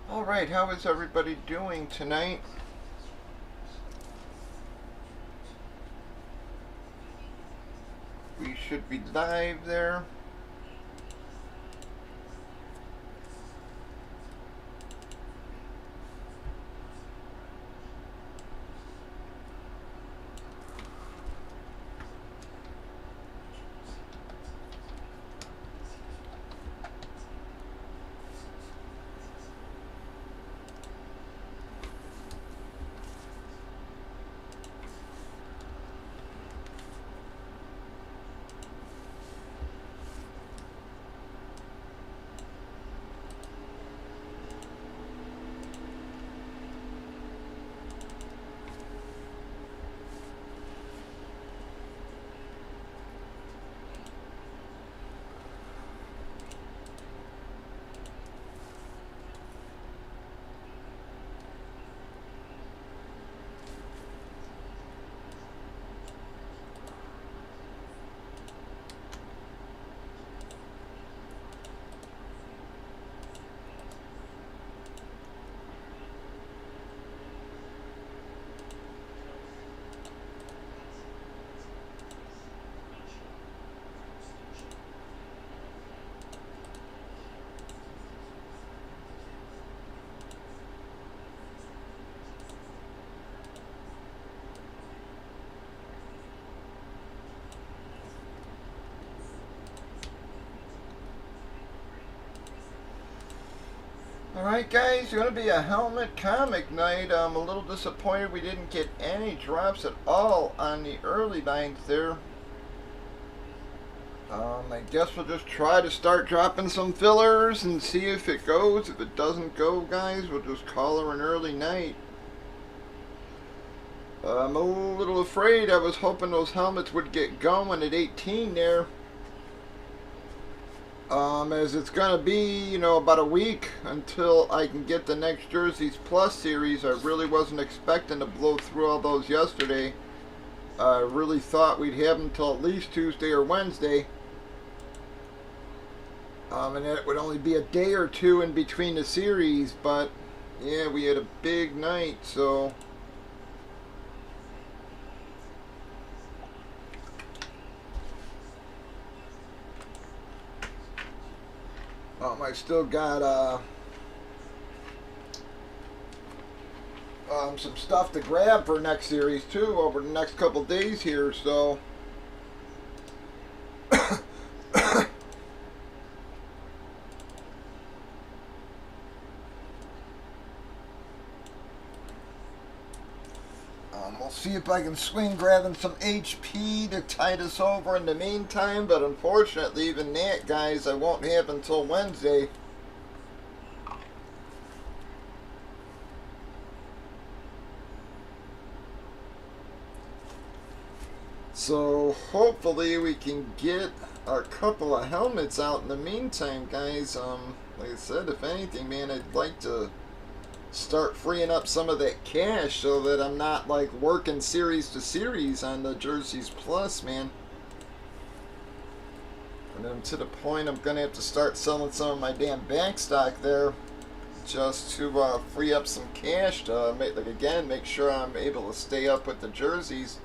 Alright, how is everybody doing tonight? We should be live there. Alright guys, it's going to be a helmet comic night. I'm a little disappointed we didn't get any drops at all on the early lines there. I guess we'll just try to start dropping some fillers and see if it goes. If it doesn't go, guys, we'll just call her an early night. I'm a little afraid. I was hoping those helmets would get going at 18 there. As it's gonna be, you know, about a week until I can get the next Jerseys Plus series. I really wasn't expecting to blow through all those yesterday. I really thought we'd have them till at least Tuesday or Wednesday. And it would only be a day or two in between the series, but yeah, we had a big night, so I still got some stuff to grab for next series too over the next couple days here, so we'll see if I can swing grabbing some HP to tide us over in the meantime, but unfortunately even that, guys, I won't have until Wednesday. So hopefully we can get a couple of helmets out in the meantime, guys. Like I said, if anything, man, I'd like to start freeing up some of that cash so that I'm not like working series to series on the Jerseys Plus, man. And then to the point I'm gonna have to start selling some of my damn bank stock there just to free up some cash to make sure I'm able to stay up with the jerseys.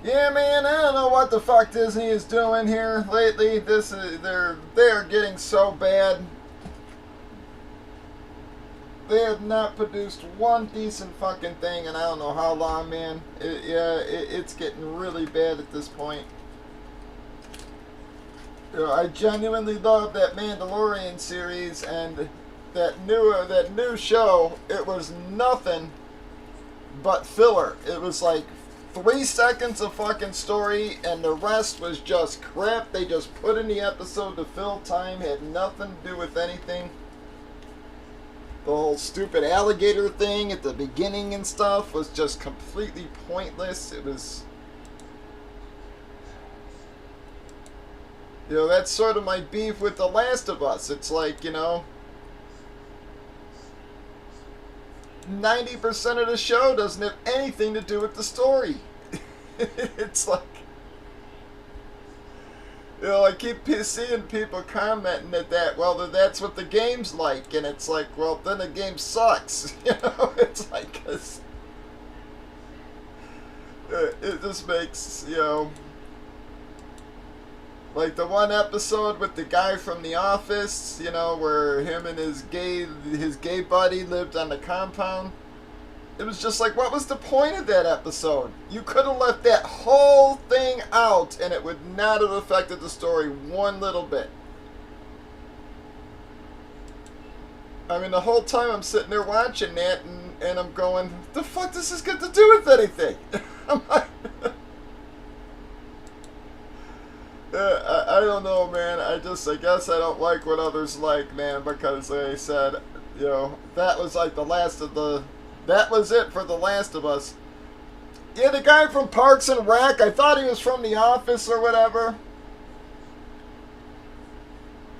Yeah, man, I don't know what the fuck Disney is doing here lately. They're getting so bad. They have not produced one decent fucking thing in I don't know how long, man. It's getting really bad at this point. You know, I genuinely love that Mandalorian series and that new show. It was nothing but filler. It was like 3 seconds of fucking story, and the rest was just crap. They just put in the episode to fill time. Had nothing to do with anything. The whole stupid alligator thing at the beginning and stuff was just completely pointless. It was... You know, that's sort of my beef with The Last of Us. It's like, you know, 90% of the show doesn't have anything to do with the story. It's like... You know, I keep seeing people commenting at that, well, that's what the game's like, and it's like, well, then the game sucks. You know, it's like, cause it just makes, you know, like the one episode with the guy from The Office, you know, where him and his gay buddy lived on the compound. It was just like, what was the point of that episode? You could have left that whole thing out and it would not have affected the story one little bit. I mean, the whole time I'm sitting there watching that and I'm going, the fuck does this got to do with anything? I'm like, I don't know, man. I guess I don't like what others like, man, because they said, you know, that was like that was it for The Last of Us. Yeah, the guy from Parks and Rec, I thought he was from The Office or whatever.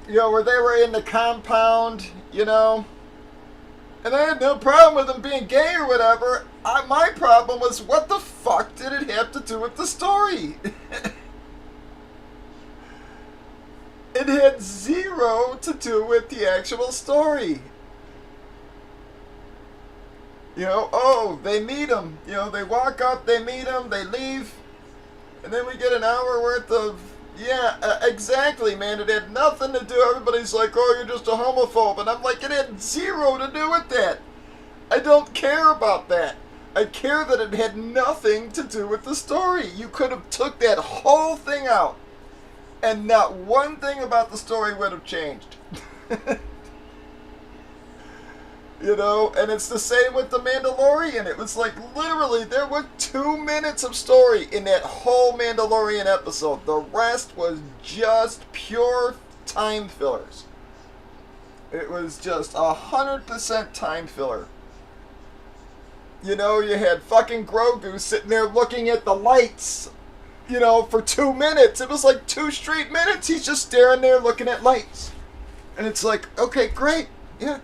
You know, where they were in the compound, you know. And I had no problem with him being gay or whatever. My problem was, what the fuck did it have to do with the story? It had zero to do with the actual story. You know, oh, they meet him. You know, they walk up, they meet him, they leave. And then we get an hour worth of... Yeah, exactly, man. It had nothing to do. Everybody's like, oh, you're just a homophobe. And I'm like, it had zero to do with that. I don't care about that. I care that it had nothing to do with the story. You could have took that whole thing out. And not one thing about the story would have changed. You know, and it's the same with The Mandalorian. It was like, literally, there were 2 minutes of story in that whole Mandalorian episode. The rest was just pure time fillers. It was just 100% time filler. You know, you had fucking Grogu sitting there looking at the lights, you know, for 2 minutes. It was like 2 straight minutes. He's just staring there looking at lights. And it's like, okay, great. Yeah.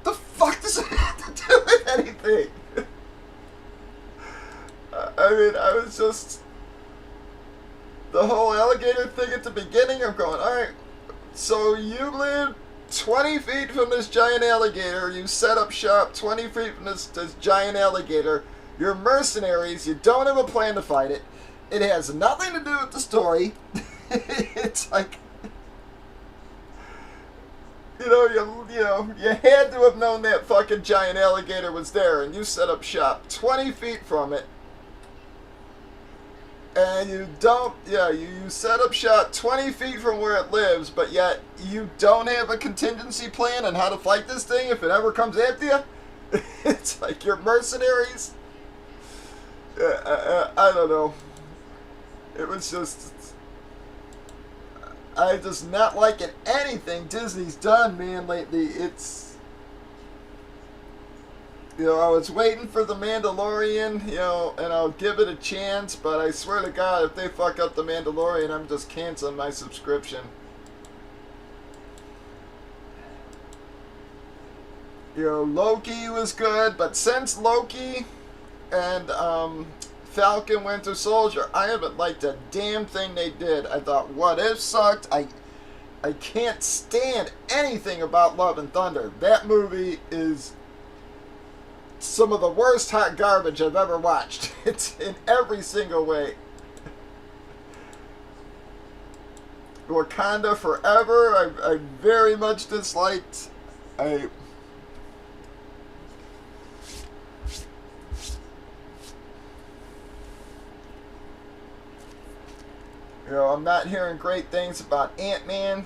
The fuck does it have to do with anything? I mean, I was just... The whole alligator thing at the beginning, I'm going, alright, so you live 20 feet from this giant alligator, you set up shop 20 feet from this giant alligator, you're mercenaries, you don't have a plan to fight it, it has nothing to do with the story. It's like... You had to have known that fucking giant alligator was there, and you set up shop 20 feet from it, and you set up shop 20 feet from where it lives, but yet you don't have a contingency plan on how to fight this thing if it ever comes after you. It's like you're mercenaries. I don't know. It was just... I just not liking anything Disney's done, man, lately. It's... You know, I was waiting for The Mandalorian, you know, and I'll give it a chance, but I swear to God, if they fuck up The Mandalorian, I'm just canceling my subscription. You know, Loki was good, but since Loki and, Falcon Winter Soldier, I haven't liked a damn thing they did. I thought What If sucked. I can't stand anything about Love and Thunder. That movie is some of the worst hot garbage I've ever watched. It's in every single way. Wakanda Forever, I very much disliked. You know, I'm not hearing great things about Ant-Man.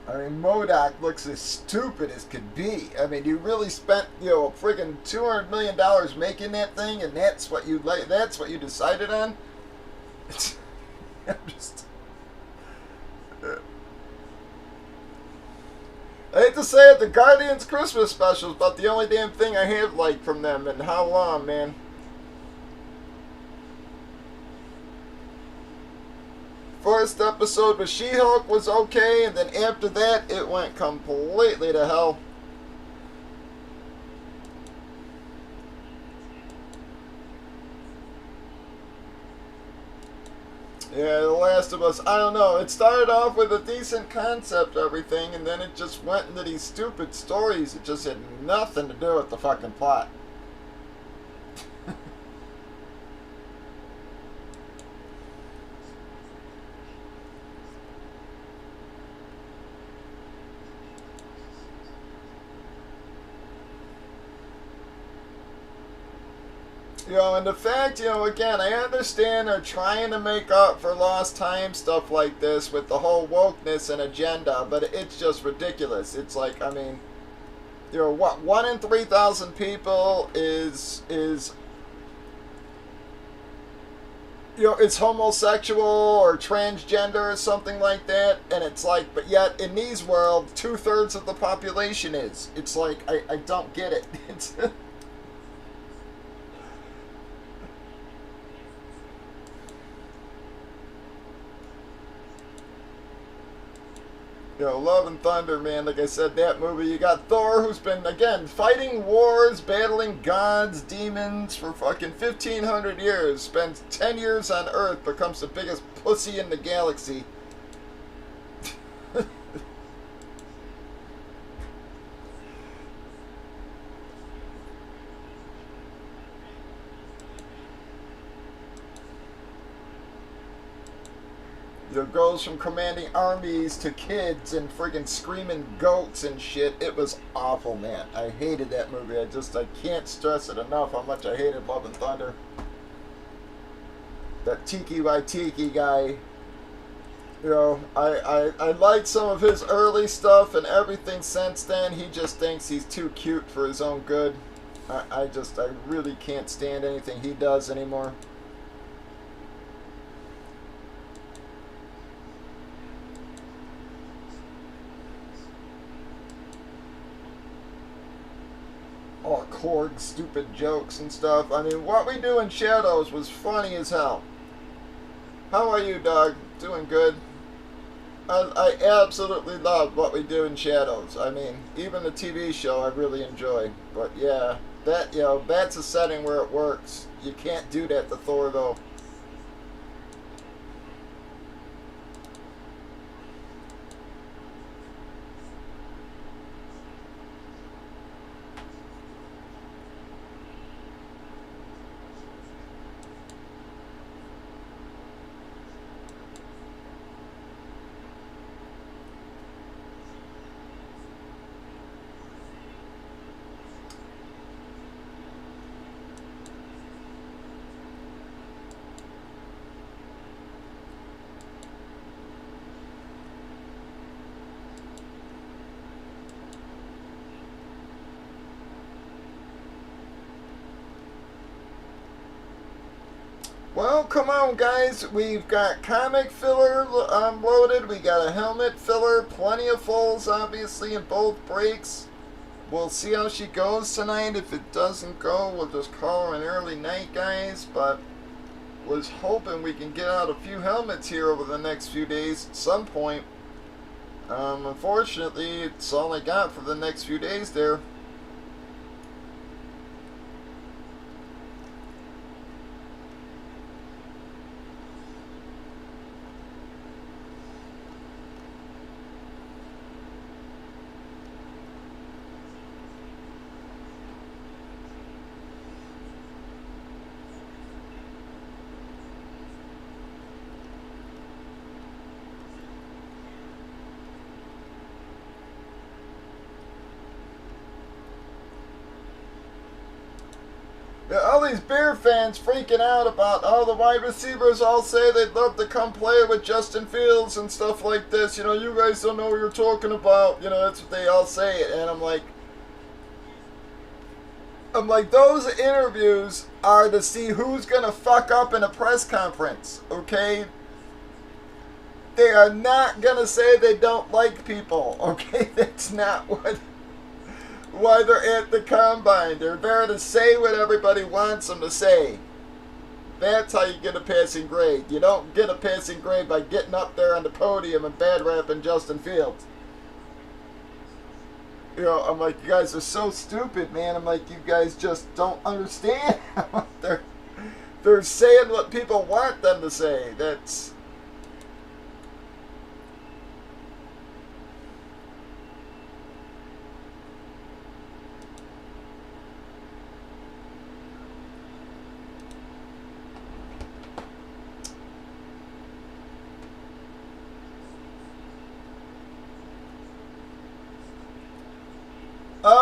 I mean, MODOK looks as stupid as could be. I mean, you really spent, you know, friggin' $200 million making that thing, and that's what you like. That's what you decided on. I'm just. I hate to say it, the Guardians Christmas special is about the only damn thing I have liked from them in how long, man. First episode with She-Hulk was okay, and then after that, it went completely to hell. Yeah, The Last of Us, I don't know. It started off with a decent concept, everything, and then it just went into these stupid stories. It just had nothing to do with the fucking plot. You know, and the fact, you know, again, I understand they're trying to make up for lost time, stuff like this, with the whole wokeness and agenda, but it's just ridiculous. It's like, I mean, you know, what, 1 in 3,000 people is, you know, it's homosexual or transgender or something like that, and it's like, but yet, in these worlds, 2/3 of the population is. It's like, I don't get it. It's... You know, Love and Thunder, man, like I said, that movie, you got Thor, who's been, again, fighting wars, battling gods, demons for fucking 1,500 years, spends 10 years on Earth, becomes the biggest pussy in the galaxy. It goes from commanding armies to kids and friggin' screaming goats and shit. It was awful, man. I hated that movie. I can't stress it enough how much I hated Love and Thunder. That Tiki Waititi guy, you know, I liked some of his early stuff and everything since then. He just thinks he's too cute for his own good. I really can't stand anything he does anymore. All Korg stupid jokes and stuff. I mean, What We Do in Shadows was funny as hell. How are you, dog? Doing good? I absolutely love What We Do in Shadows. I mean, even the TV show I really enjoy. But yeah, that, you know, that's a setting where it works. You can't do that to Thor, though. Well, come on, guys. We've got comic filler loaded. We got a helmet filler. Plenty of fulls, obviously, in both breaks. We'll see how she goes tonight. If it doesn't go, we'll just call her an early night, guys. But was hoping we can get out a few helmets here over the next few days at some point. Unfortunately, it's all I got for the next few days there. these Bear fans freaking out about all the wide receivers all say they'd love to come play with Justin Fields and stuff like this. You know, you guys don't know what you're talking about. You know, that's what they all say. And I'm like, those interviews are to see who's going to fuck up in a press conference, okay? They are not going to say they don't like people, okay? That's not why they're at the combine. They're there to say what everybody wants them to say. That's how you get a passing grade. You don't get a passing grade by getting up there on the podium and bad rapping Justin Fields. You know, I'm like, you guys are so stupid, man. I'm like, you guys just don't understand. They're saying what people want them to say. That's...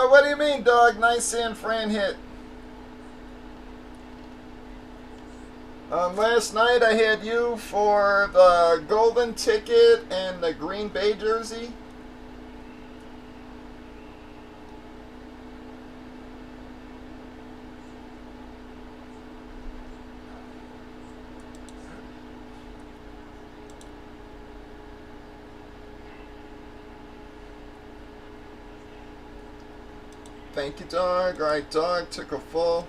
what do you mean, dog? Nice San Fran hit. Last night I had you for the golden ticket and the Green Bay jersey. Thank you, dog. Alright, dog took a full.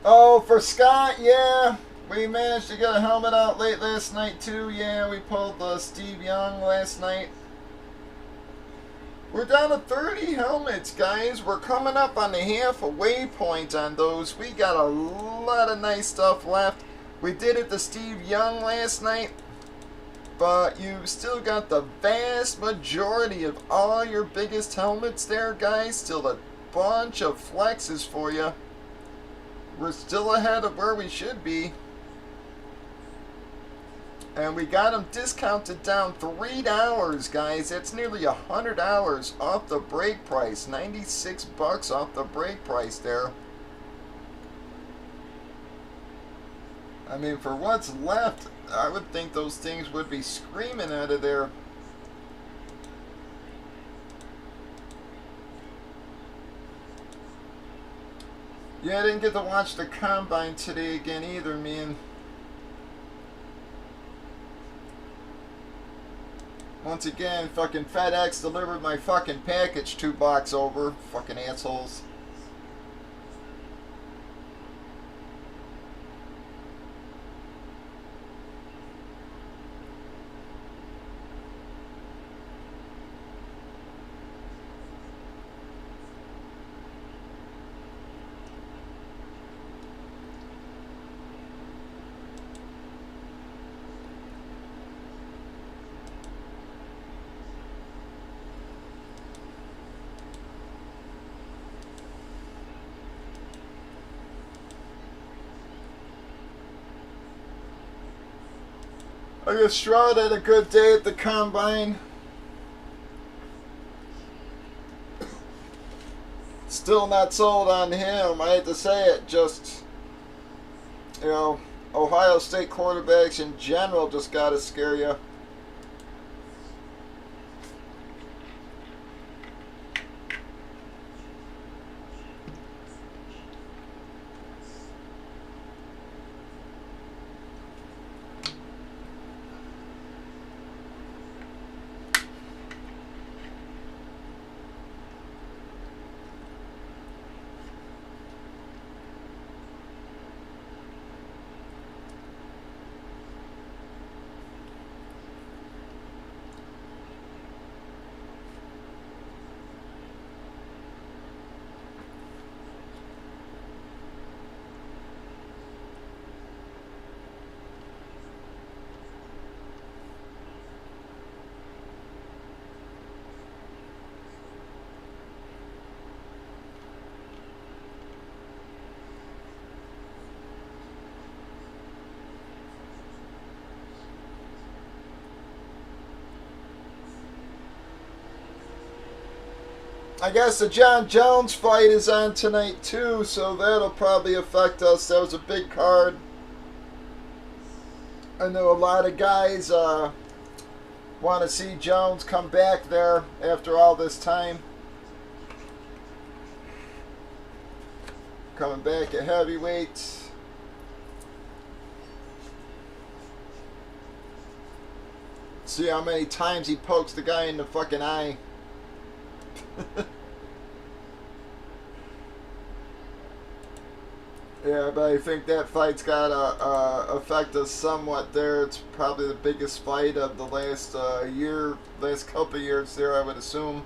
Oh, for Scott, yeah. We managed to get a helmet out late last night, too. Yeah, we pulled the Steve Young last night. We're down to 30 helmets, guys. We're coming up on the halfway point on those. We got a lot of nice stuff left. We did it to Steve Young last night, but you still got the vast majority of all your biggest helmets there, guys. Still a bunch of flexes for you. We're still ahead of where we should be. And we got them discounted down $3, guys. That's nearly $100 off the break price. 96 bucks off the break price there. I mean, for what's left, I would think those things would be screaming out of there. Yeah, I didn't get to watch the combine today again either, man. Once again, fucking FedEx delivered my fucking package 2 blocks over. Fucking assholes. I guess Stroud had a good day at the combine. Still not sold on him. I hate to say it. Just, you know, Ohio State quarterbacks in general just gotta scare you. I guess the John Jones fight is on tonight too, so that'll probably affect us. That was a big card. I know a lot of guys want to see Jones come back there after all this time. Coming back at heavyweight. See how many times he pokes the guy in the fucking eye. Yeah, but I think that fight's gotta affect us somewhat there. It's probably the biggest fight of the last last couple of years there, I would assume.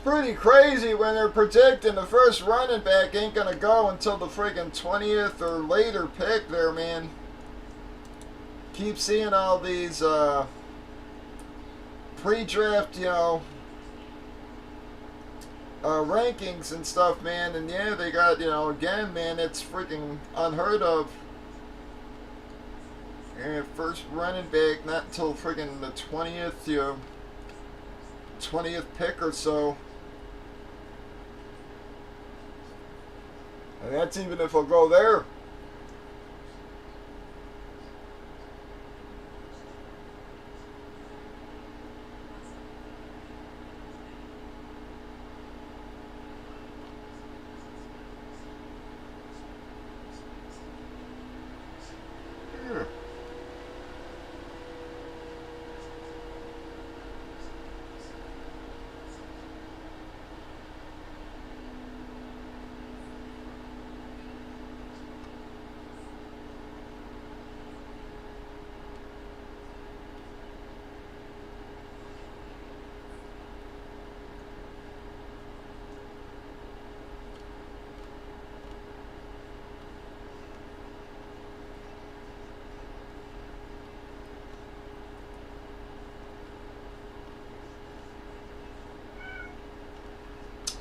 Pretty crazy when they're predicting the first running back ain't gonna go until the friggin' 20th or later pick there, man. Keep seeing all these pre-draft, rankings and stuff, man, and yeah, they got, again, man, it's freaking unheard of. And first running back not until friggin' the 20th, 20th pick or so. And that's even if I'll go there.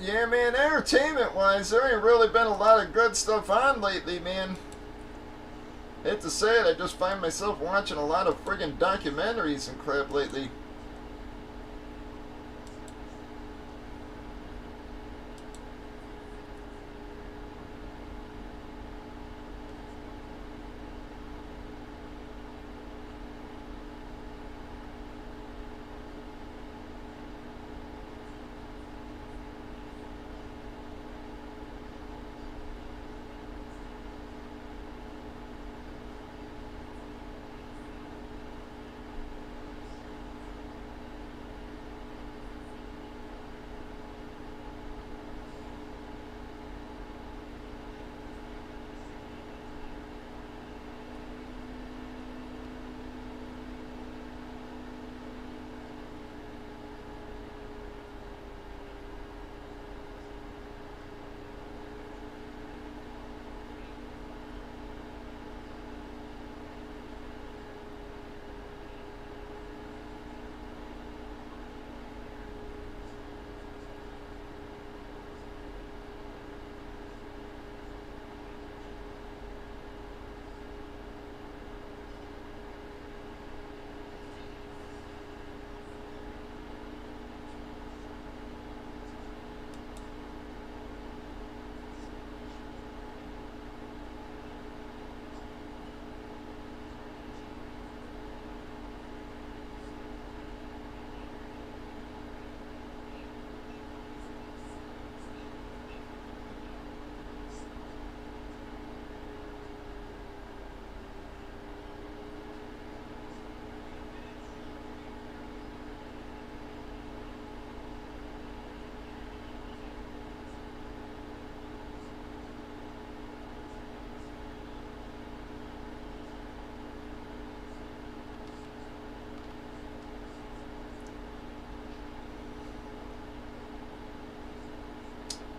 Yeah, man, entertainment-wise, there ain't really been a lot of good stuff on lately, man. Hate to say it, I just find myself watching a lot of friggin' documentaries and crap lately.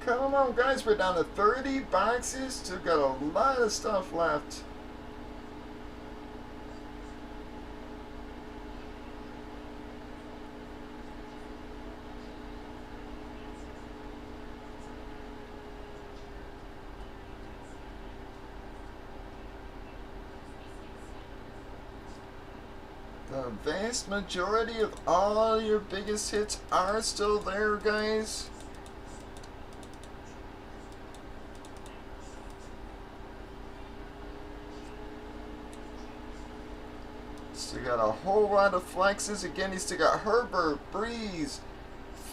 Come on, guys. We're down to 30 boxes. Still got a lot of stuff left. The vast majority of all your biggest hits are still there, guys. Still got a whole lot of flexes. Again, you still got Herbert, Breeze,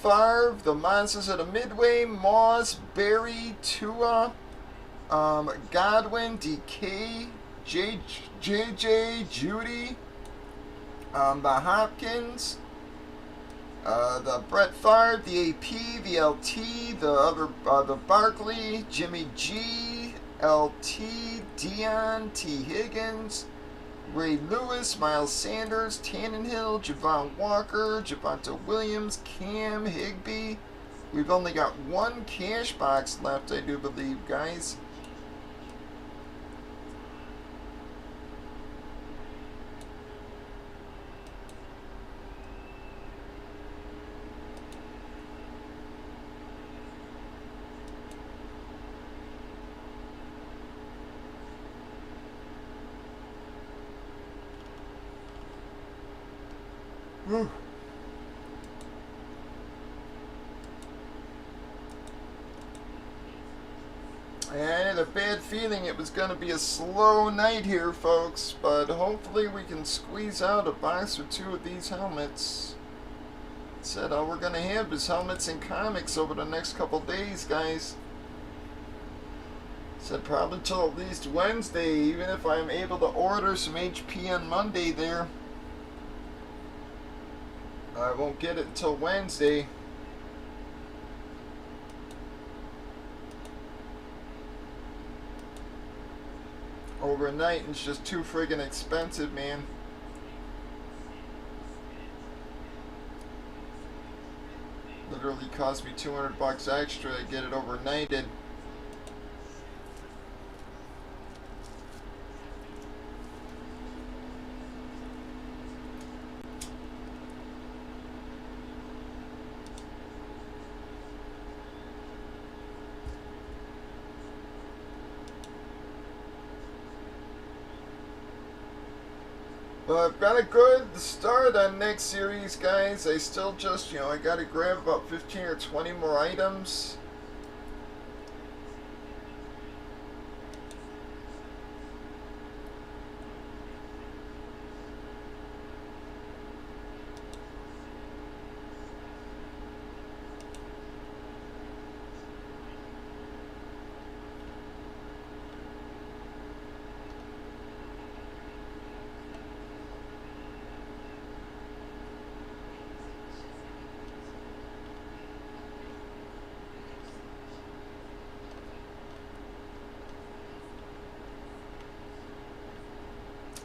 Favre, the Monsters of the Midway, Moss, Barry, Tua, Godwin, DK, JJ, Judy, the Hopkins, the Brett Favre, the AP, the LT, the Barkley, Jimmy G, LT, Dion, T. Higgins, Ray Lewis, Miles Sanders, Tannenhill, Javon Walker, Javonte Williams, Cam, Higbee. We've only got one cash box left, I do believe, guys. Whew. I had a bad feeling it was going to be a slow night here, folks, but hopefully we can squeeze out a box or two of these helmets. Said all we're going to have is helmets and comics over the next couple days, guys. Said probably till at least Wednesday, even if I'm able to order some HP on Monday there. I won't get it until Wednesday. Overnight, and it's just too friggin' expensive, man. Literally cost me $200 extra to get it overnighted. But I've got a good start on next series, guys. I still just, I got to grab about 15 or 20 more items.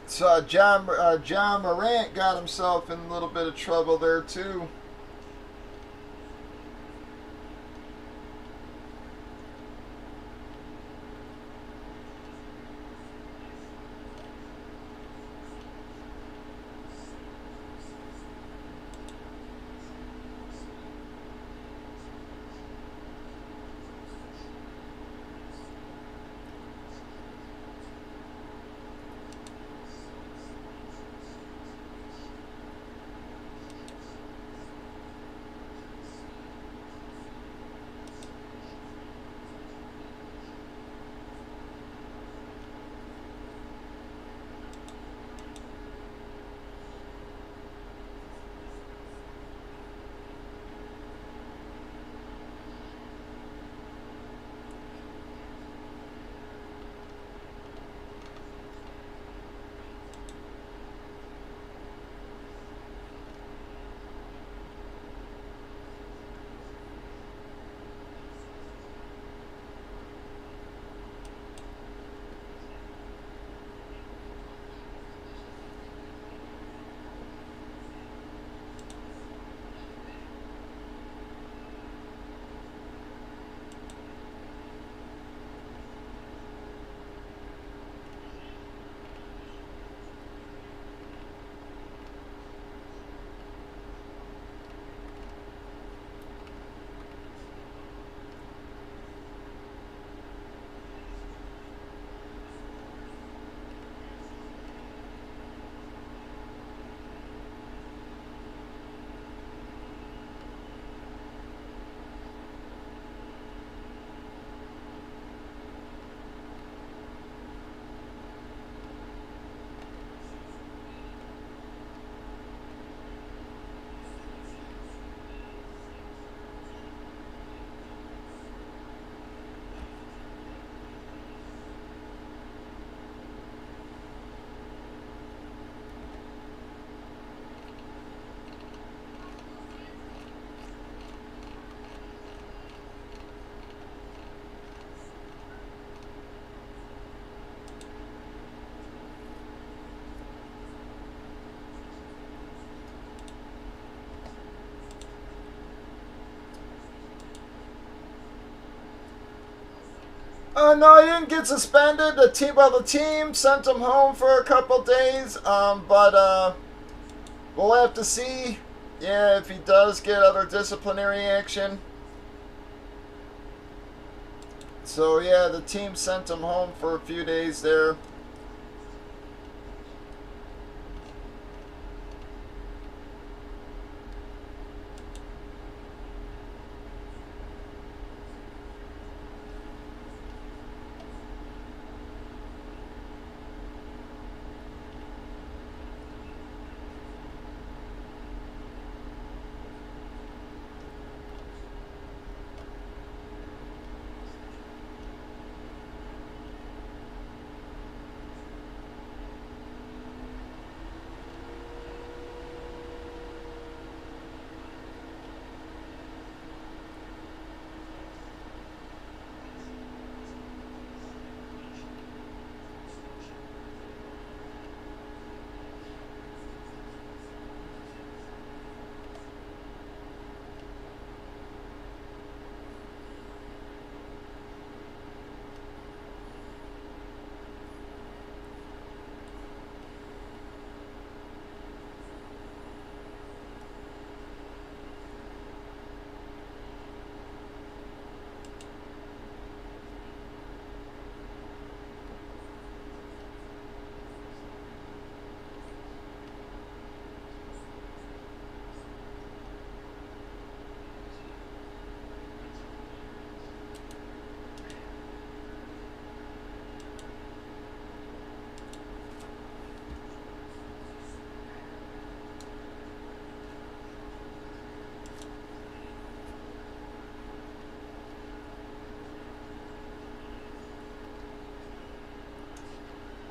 So John Morant got himself in a little bit of trouble there too. No, he didn't get suspended. The team sent him home for a couple days. But we'll have to see. Yeah, if he does get other disciplinary action. So yeah, the team sent him home for a few days there.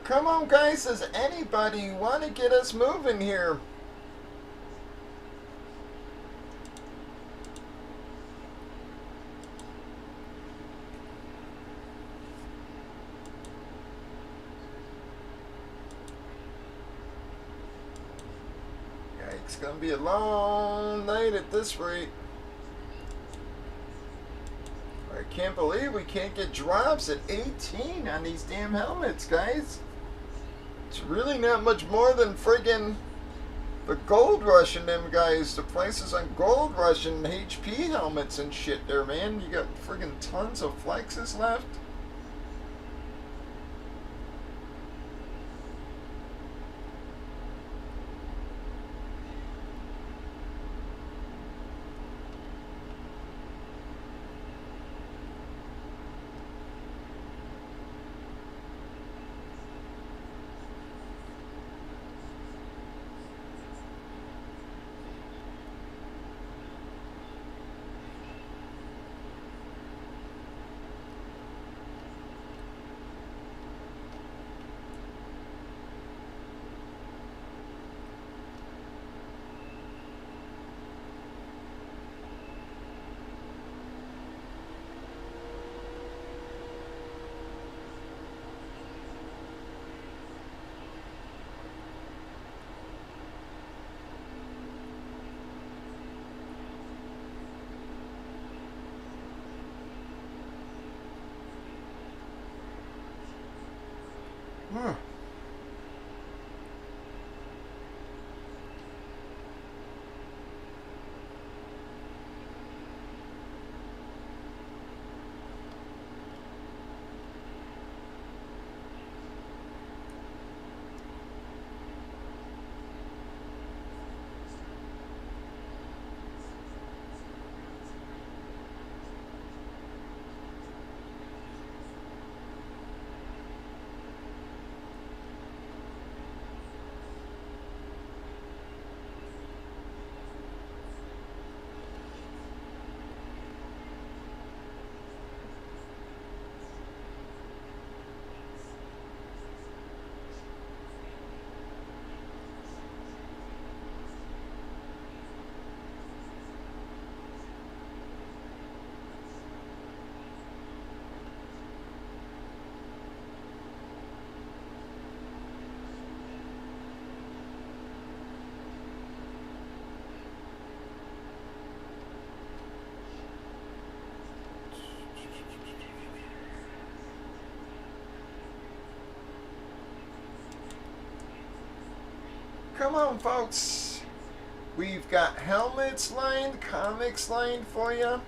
Come on, guys. Does anybody want to get us moving here? It's going to be a long night at this rate. I can't believe we can't get drops at 18 on these damn helmets, guys. It's really not much more than friggin' the gold rush in them guys. The prices on gold rush and HP helmets and shit there, man. You got friggin' tons of flexes left. Come on, folks. We've got helmets lined, comics lined for you.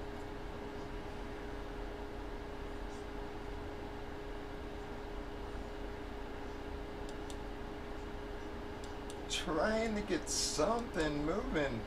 Trying to get something moving.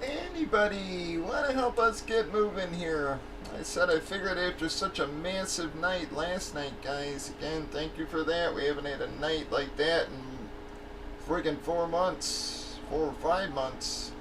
Anybody want to help us get moving here? I said I figured after such a massive night last night, guys. Again, thank you for that. We haven't had a night like that in friggin' 4 months. 4 or 5 months.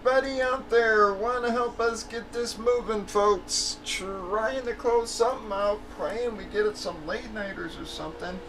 anybody out there want to help us get this moving, folks? Trying to close something out, praying we get it some late nighters or something.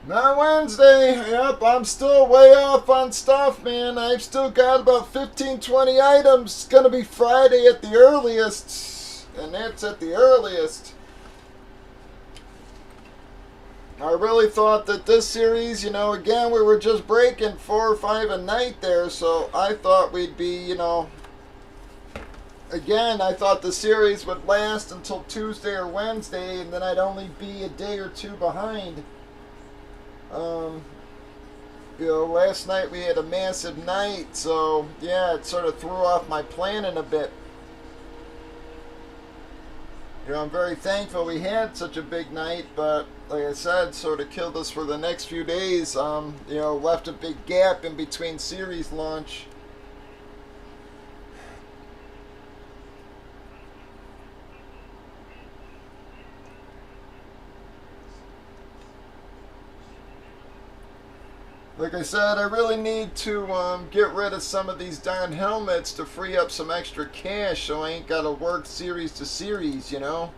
Not Wednesday. Yep, I'm still way off on stuff, man. I've still got about 15, 20 items. It's going to be Friday at the earliest. And that's at the earliest. I really thought that this series, again, we were just breaking 4 or 5 a night there. So I thought we'd be, again, I thought the series would last until Tuesday or Wednesday. And then I'd only be a day or two behind. Last night we had a massive night, so yeah, it sort of threw off my planning a bit. I'm very thankful we had such a big night, but like I said, sort of killed us for the next few days. Left a big gap in between series launch. Like I said, I really need to get rid of some of these darn helmets to free up some extra cash so I ain't got to work series to series, Yeah,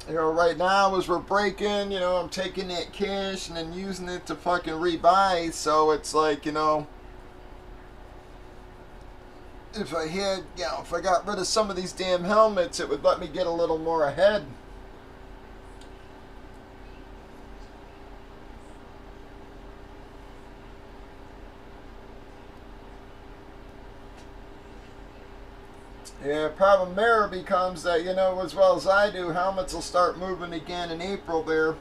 right now as we're breaking, I'm taking that cash and then using it to fucking rebuy, so it's like, if I had, if I got rid of some of these damn helmets, it would let me get a little more ahead. Yeah, problem there becomes that, as well as I do, helmets will start moving again in April there.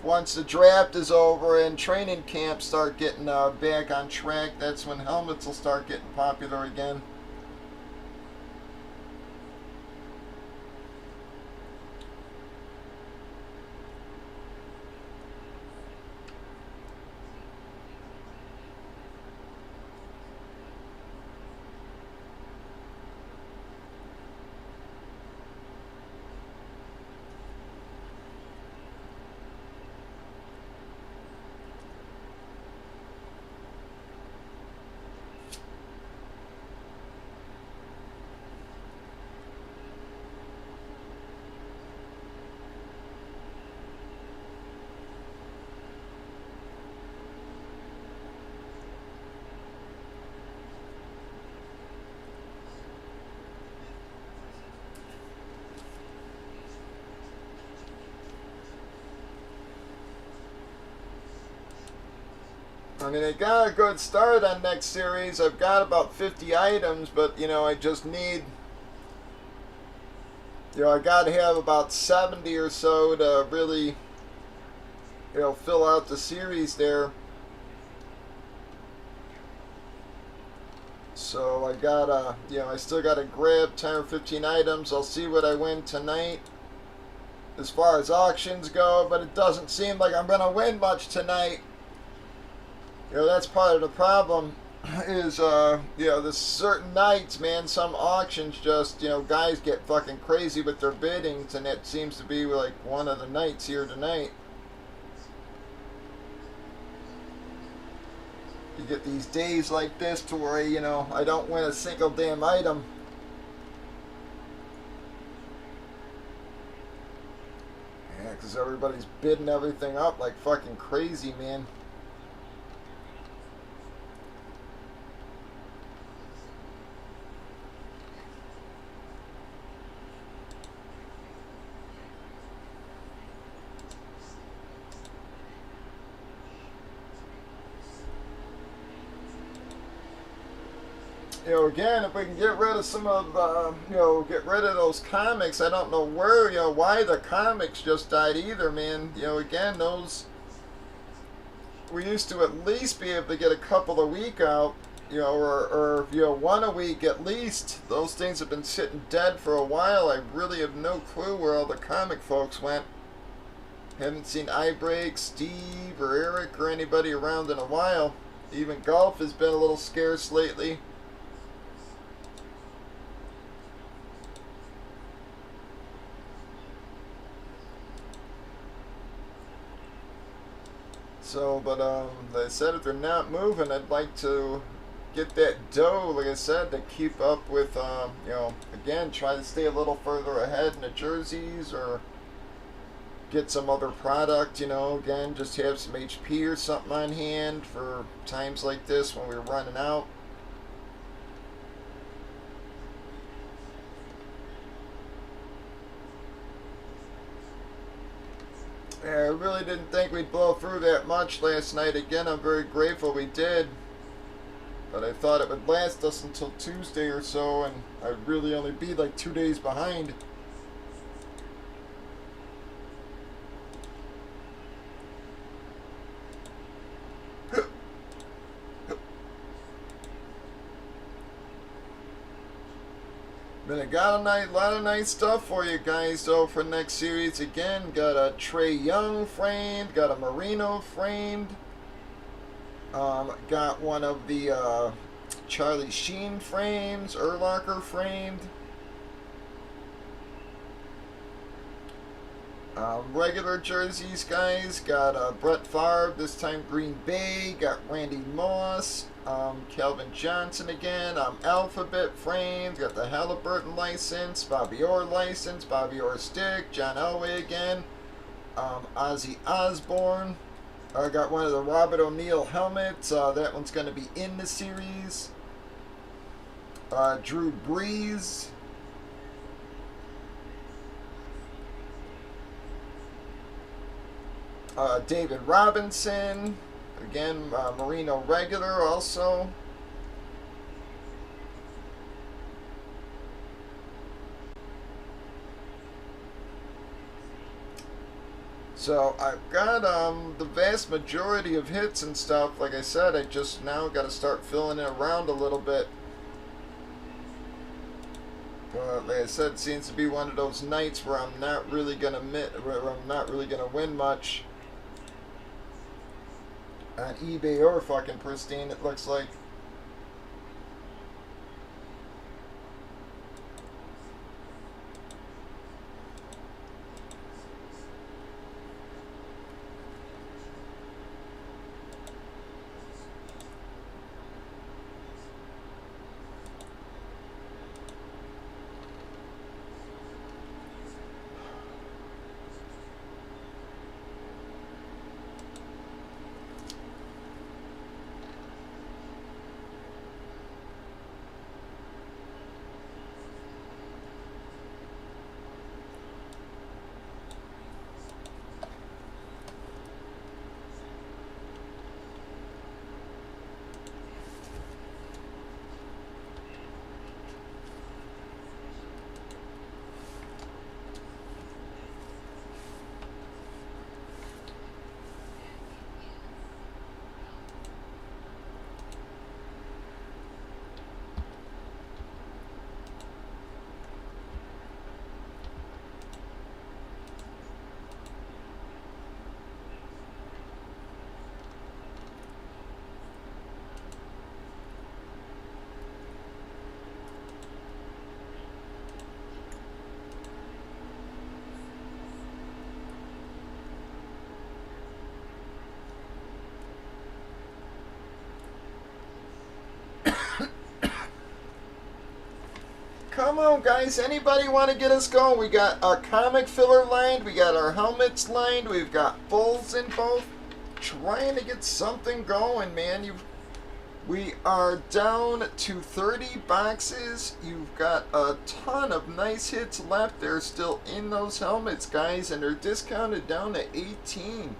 Once the draft is over and training camps start getting back on track, that's when helmets will start getting popular again. I mean, I got a good start on next series. I've got about 50 items, but, I just need, I got to have about 70 or so to really, fill out the series there. So I gotta, I still gotta grab 10 or 15 items. I'll see what I win tonight as far as auctions go, but it doesn't seem like I'm gonna win much tonight. That's part of the problem is, there's certain nights, man, some auctions just, guys get fucking crazy with their biddings, and that seems to be like one of the nights here tonight. You get these days like this to where, I don't win a single damn item. Yeah, because everybody's bidding everything up like fucking crazy, man. Again, if we can get rid of some of, get rid of those comics, I don't know where, why the comics just died either, man. Again, those, we used to at least be able to get a couple a week out, or one a week at least. Those things have been sitting dead for a while. I really have no clue where all the comic folks went. Haven't seen iBreak, Steve, or Eric, or anybody around in a while. Even golf has been a little scarce lately. So, but like I said, if they're not moving, I'd like to get that dough, like I said, to keep up with, again, try to stay a little further ahead in the jerseys, or get some other product, again, just have some HP or something on hand for times like this when we're running out. Yeah, I really didn't think we'd blow through that much last night. Again, I'm very grateful we did. But I thought it would last us until Tuesday or so, and I'd really only be like 2 days behind. But I got a lot of nice stuff for you guys, though, for next series. Again, got a Trey Young framed, got a Marino framed, got one of the Charlie Sheen frames, Urlacher framed. Regular jerseys, guys, got Brett Favre, this time Green Bay, got Randy Moss, Calvin Johnson again, Alphabet framed, got the Halliburton license, Bobby Orr license, Bobby Orr stick, John Elway again, Ozzy Osbourne, I got one of the Robert O'Neill helmets, that one's going to be in the series, Drew Brees, David Robinson, again, Marino regular also. So I've got the vast majority of hits and stuff. Like I said, I just now got to start filling it around a little bit. But like I said, it seems to be one of those nights where I'm not really gonna win much on eBay or fucking Pristine, it looks like. Come on, guys. Anybody want to get us going? We got our comic filler lined. We got our helmets lined. We've got fulls in both. Trying to get something going, man. We are down to 30 boxes. You've got a ton of nice hits left. They're still in those helmets, guys, and they're discounted down to 18.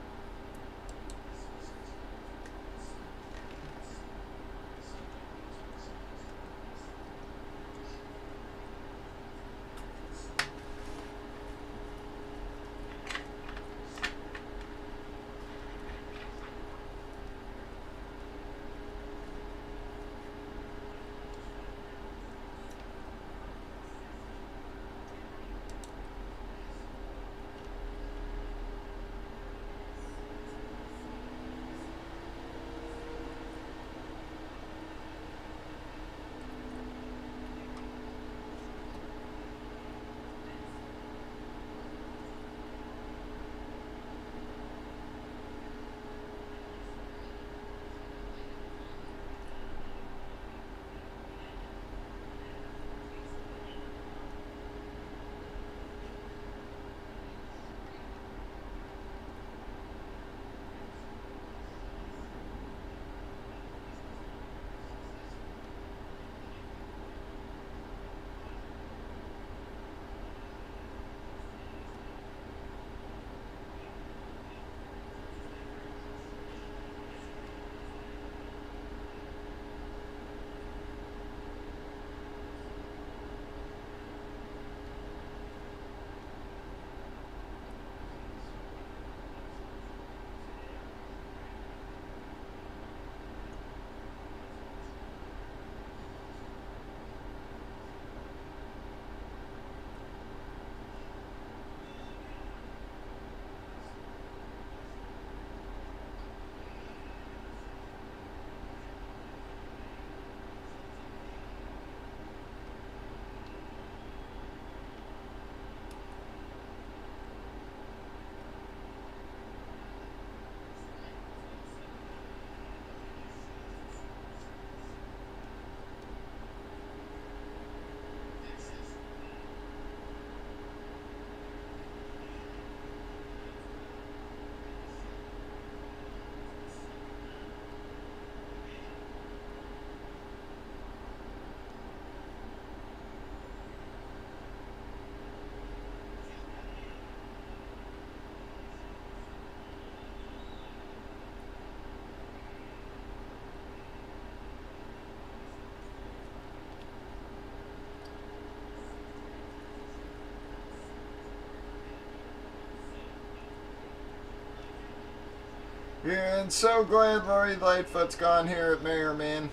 Yeah, and so glad Lori Lightfoot's gone here at Mayor, man.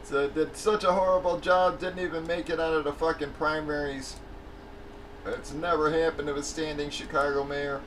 So did such a horrible job, didn't even make it out of the fucking primaries. It's never happened to a standing Chicago mayor.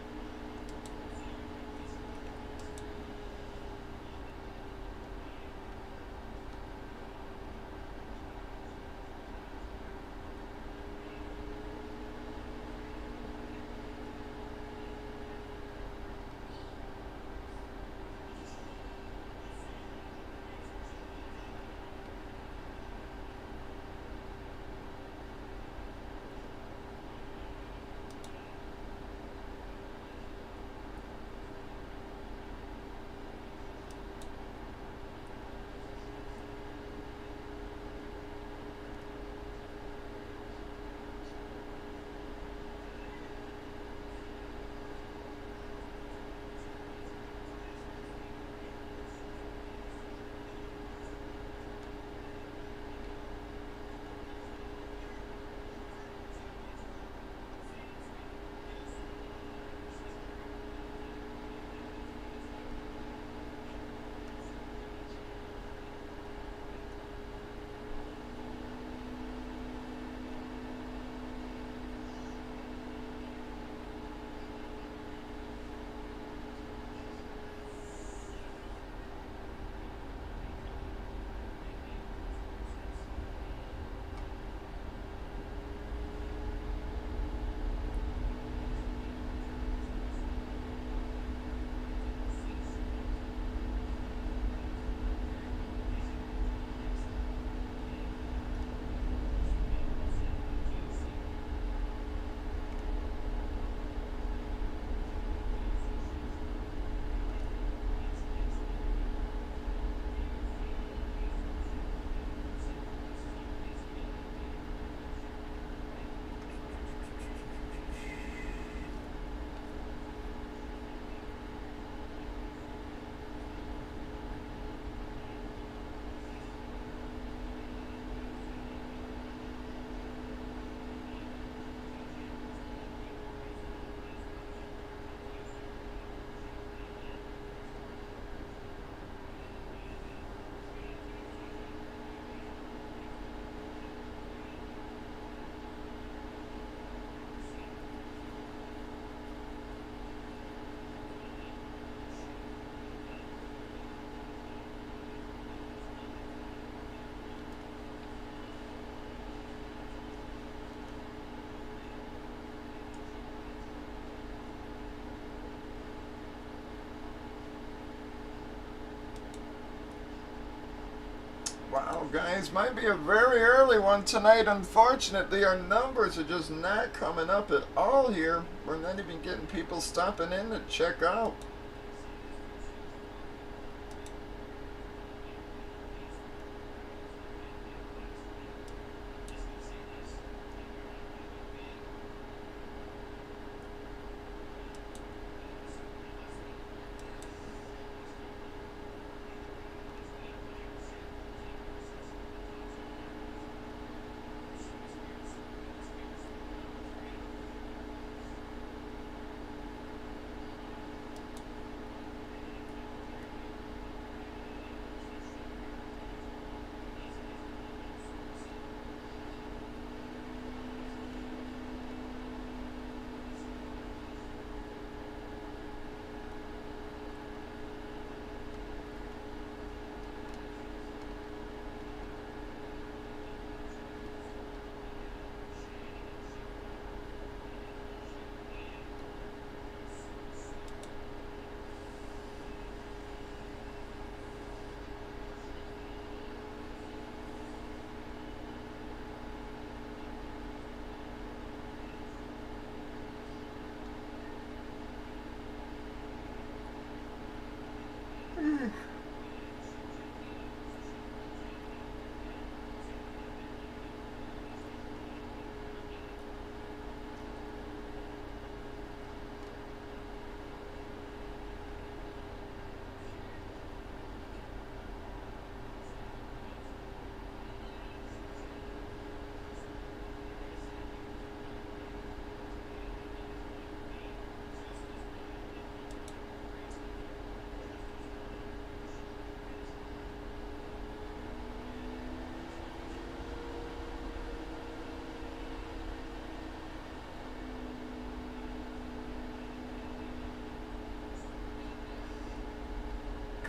Wow, guys, might be a very early one tonight. Unfortunately, our numbers are just not coming up at all here. We're not even getting people stopping in to check out.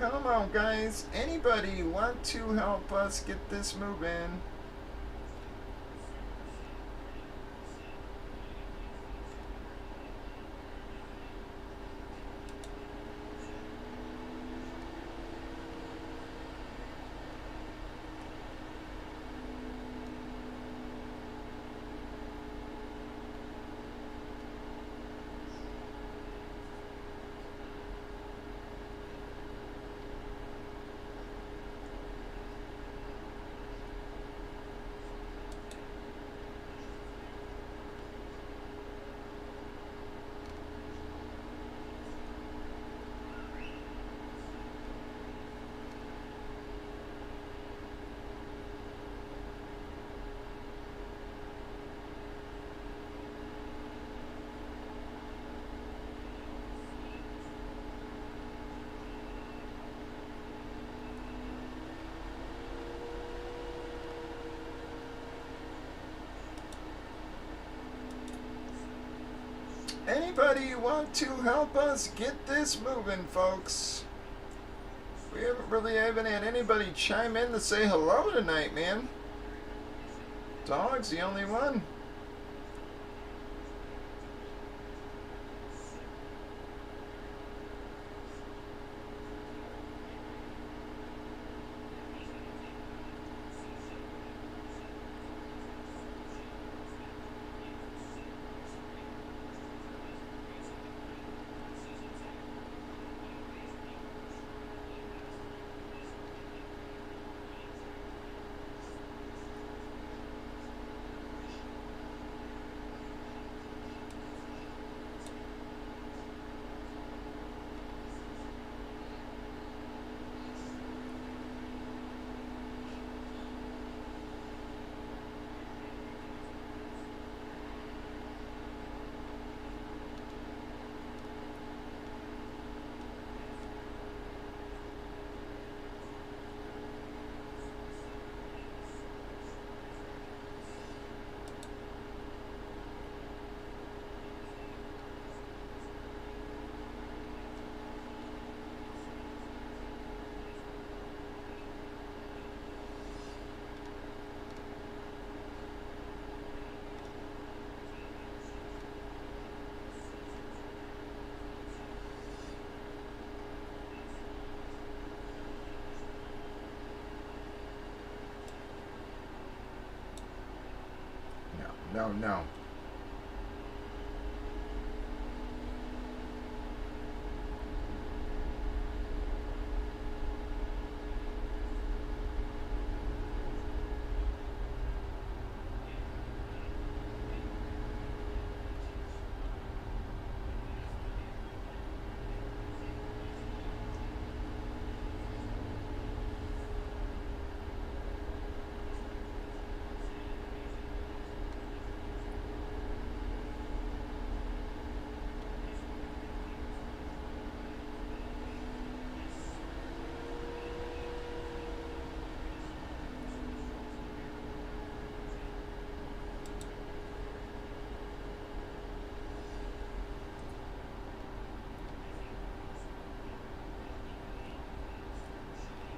Come on, guys. Anybody want to help us get this moving? Anybody want to help us get this moving, folks? We haven't really even had anybody chime in to say hello tonight, man. Dog's the only one. No, no.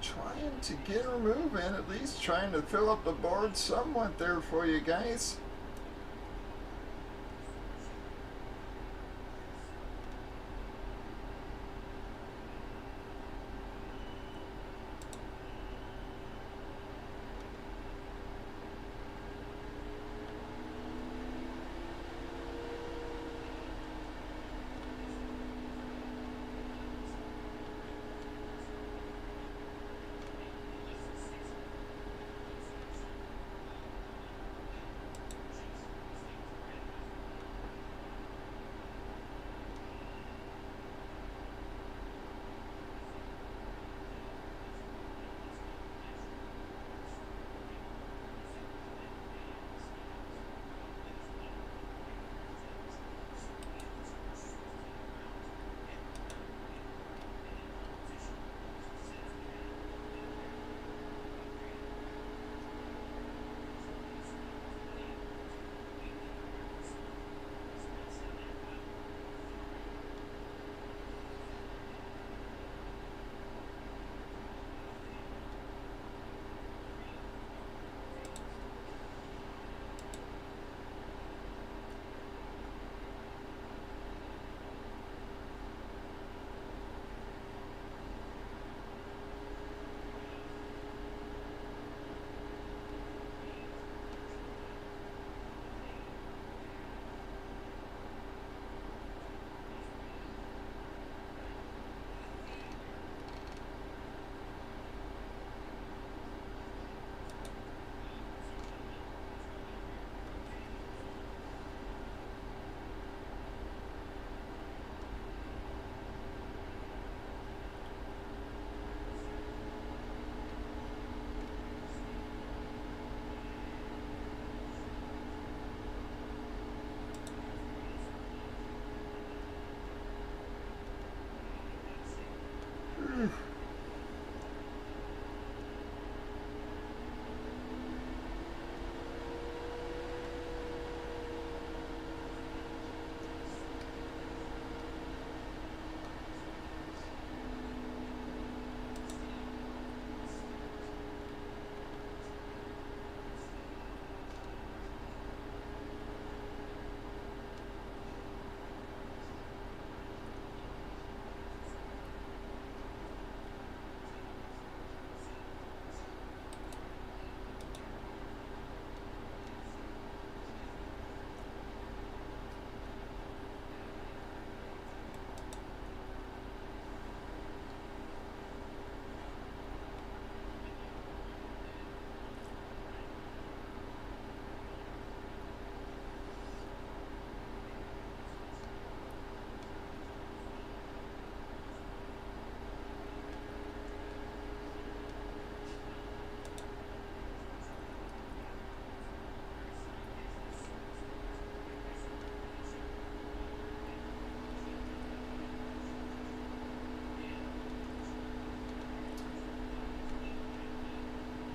Trying to get her moving, at least trying to fill up the board somewhat there for you guys.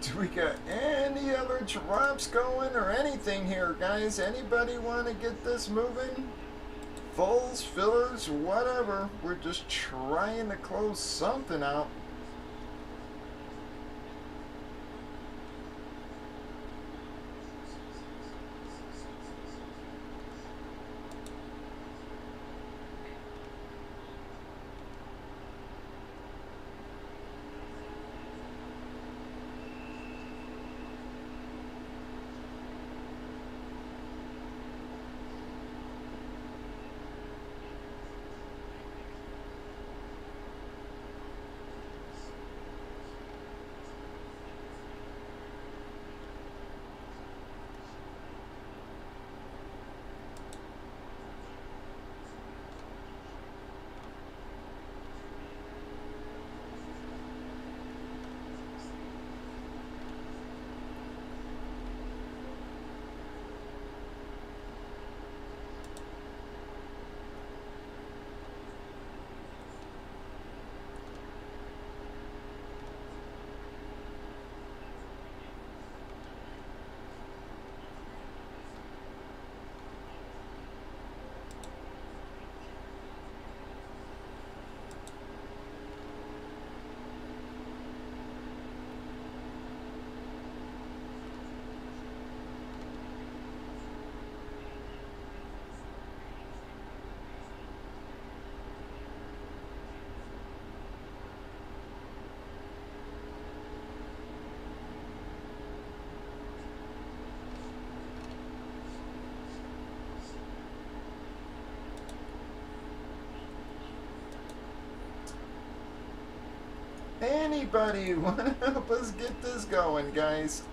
Do we got any other drops going or anything here, guys? Anybody want to get this moving? Fulls, fillers, whatever. We're just trying to close something out. anybody want to help us get this going, guys?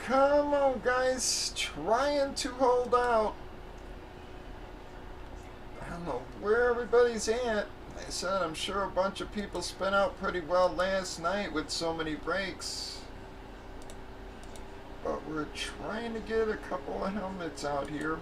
Come on, guys, trying to hold out. I don't know where everybody's at. Like I said, I'm sure a bunch of people spent out pretty well last night with so many breaks. But we're trying to get a couple of helmets out here.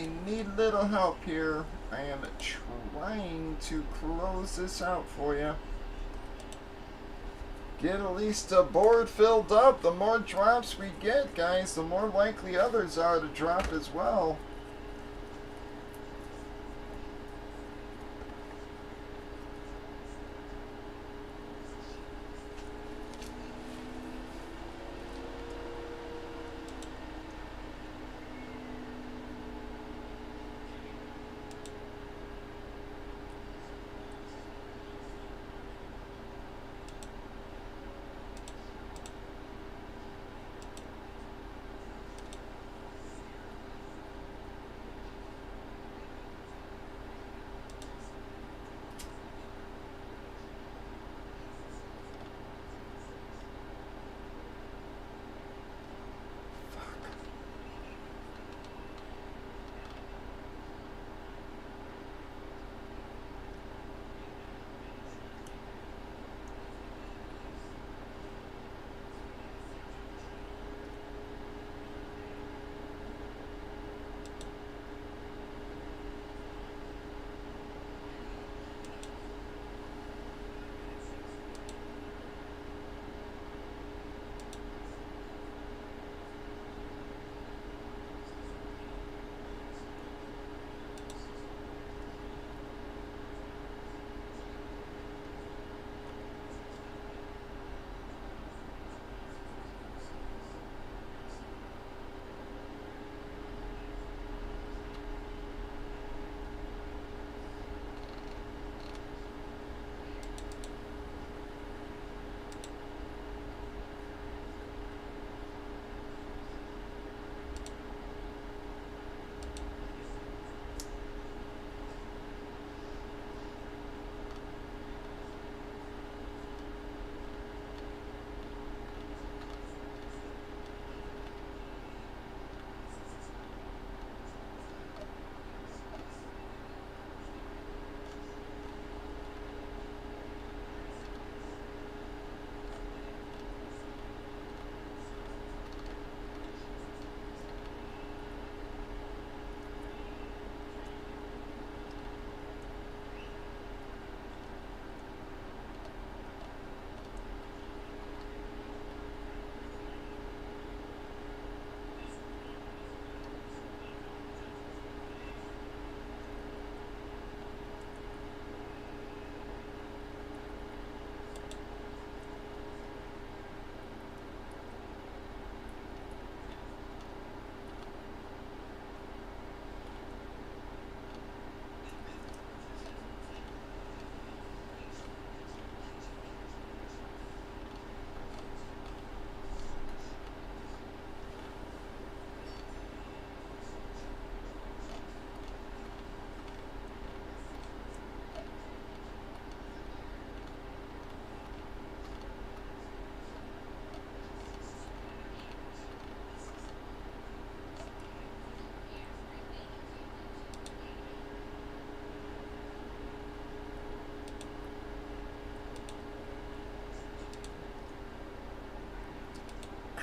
I need a little help here. I am trying to close this out for you. Get at least a board filled up. The more drops we get, guys, the more likely others are to drop as well.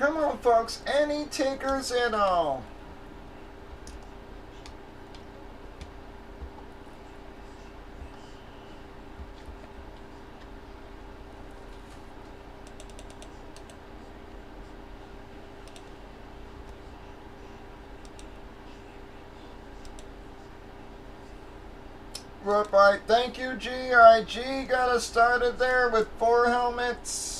Come on, folks. Any takers at all? Right, thank you, G. Alright, G got us started there with 4 helmets.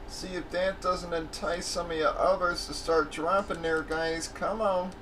See if that doesn't entice some of you others to start dropping there, guys. Come on.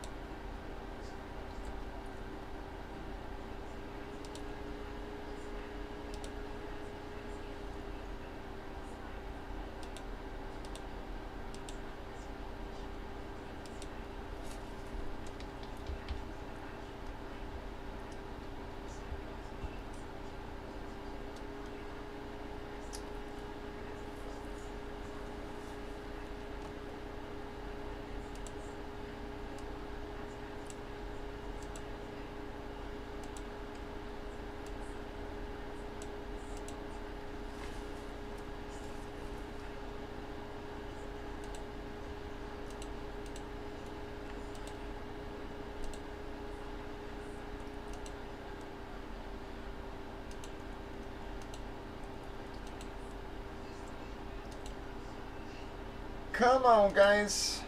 come on, guys.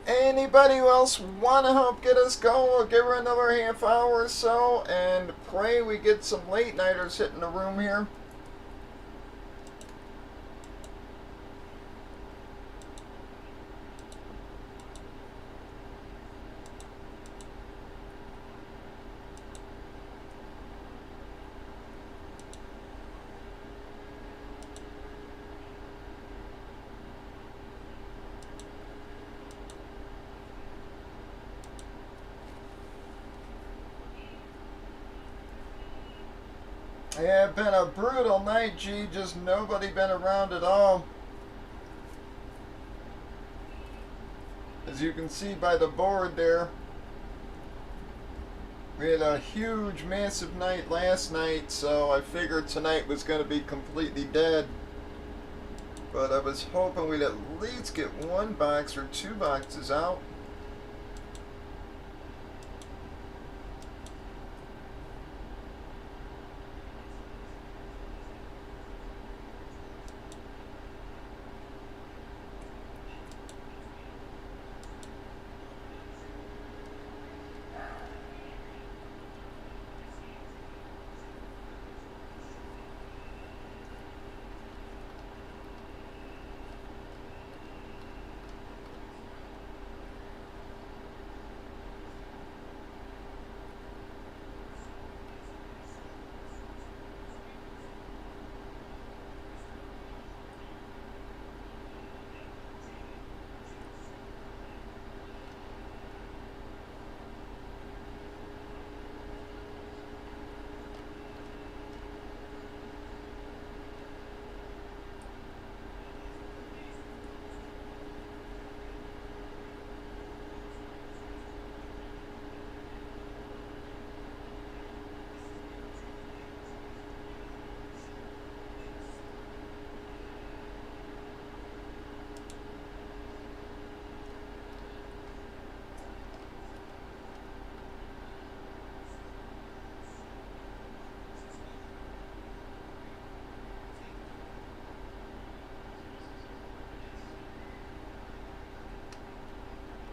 Anybody else want to help get us going? We'll give her another half hour or so and pray we get some late nighters hitting the room here. Yeah, it's been a brutal night, G. Just nobody been around at all. As you can see by the board there, we had a huge, massive night last night, so I figured tonight was going to be completely dead. But I was hoping we'd at least get one box or two boxes out.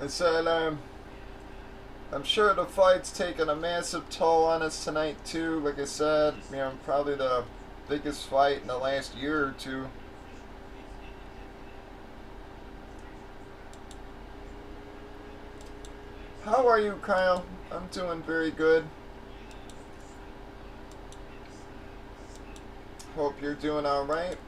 I said, I'm sure the fight's taking a massive toll on us tonight too. Like I said, you know, probably the biggest fight in the last year or two. How are you, Kyle? I'm doing very good. Hope you're doing alright.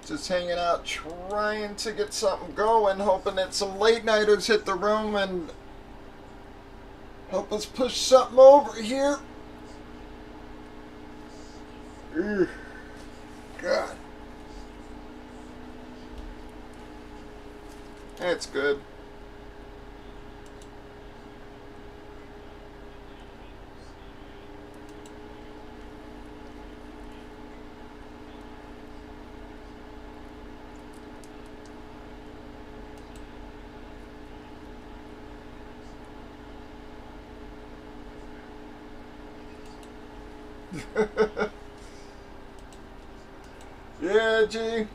Just hanging out, trying to get something going, hoping that some late nighters hit the room and help us push something over here. Ugh. God. That's good. Yeah, G.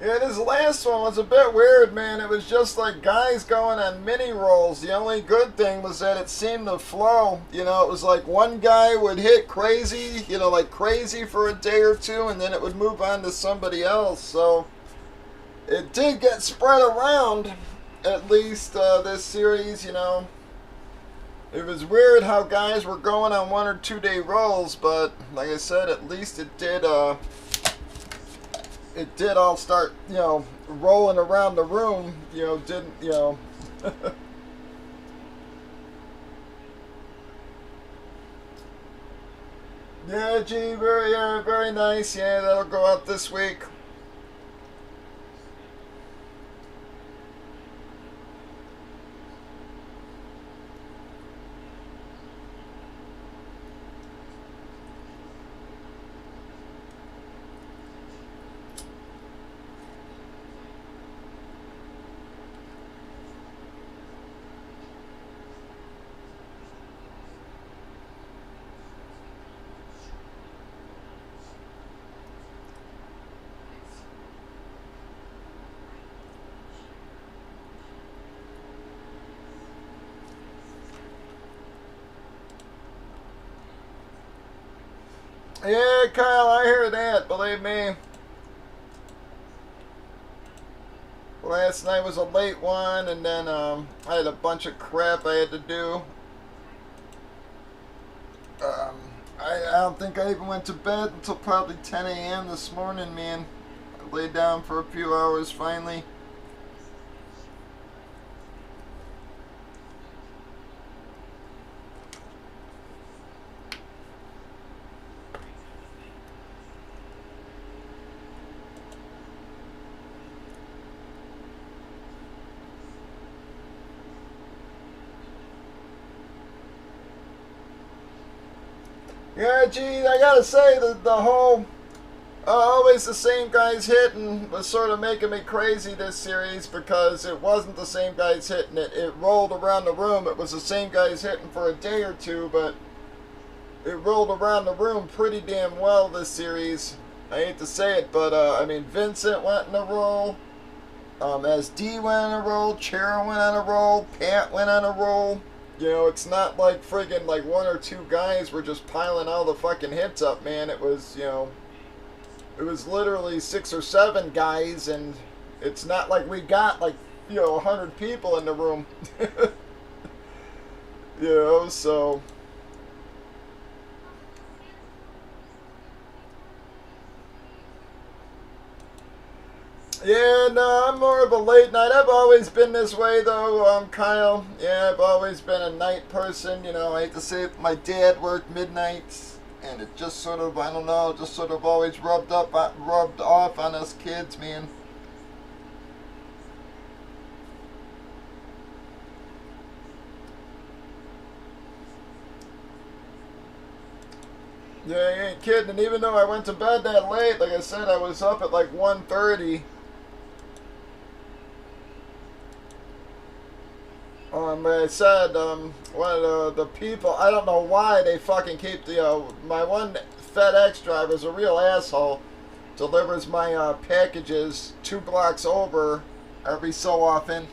Yeah, this last one was a bit weird, man. It was just like guys going on mini rolls. The only good thing was that it seemed to flow. You know, it was like one guy would hit crazy, you know, like crazy for a day or two, and then it would move on to somebody else. So it did get spread around, at least this series, you know. It was weird how guys were going on 1 or 2 day rolls, but like I said, at least it did all start, rolling around the room, didn't, Yeah, gee, very nice. Yeah, that'll go out this week. Yeah, Kyle, I hear that. Believe me. Last night was a late one, and then I had a bunch of crap I had to do. Um, I don't think I even went to bed until probably 10 a.m. this morning, man. I laid down for a few hours finally. Yeah, gee, I gotta say that the whole always the same guys hitting was sort of making me crazy this series, because it wasn't the same guys hitting it. It rolled around the room. It was the same guys hitting for a day or two, but it rolled around the room pretty damn well this series. I hate to say it, but I mean, Vincent went in a roll. SD went on a roll. Chera went on a roll. Pat went on a roll. It's not like friggin' like 1 or 2 guys were just piling all the fucking hits up, man. It was, it was literally 6 or 7 guys, and it's not like we got like, 100 people in the room. So. Yeah, no, I'm more of a late night. I've always been this way, though, Kyle. Yeah, I've always been a night person. I hate to say it, my dad worked midnights, and it just sort of, I don't know, just sort of always rubbed off on us kids, man. Yeah, you ain't kidding. And even though I went to bed that late, like I said, I was up at like 1:30. But I said, one of the people, I don't know why they fucking keep my one FedEx driver is a real asshole. Delivers my packages 2 blocks over every so often.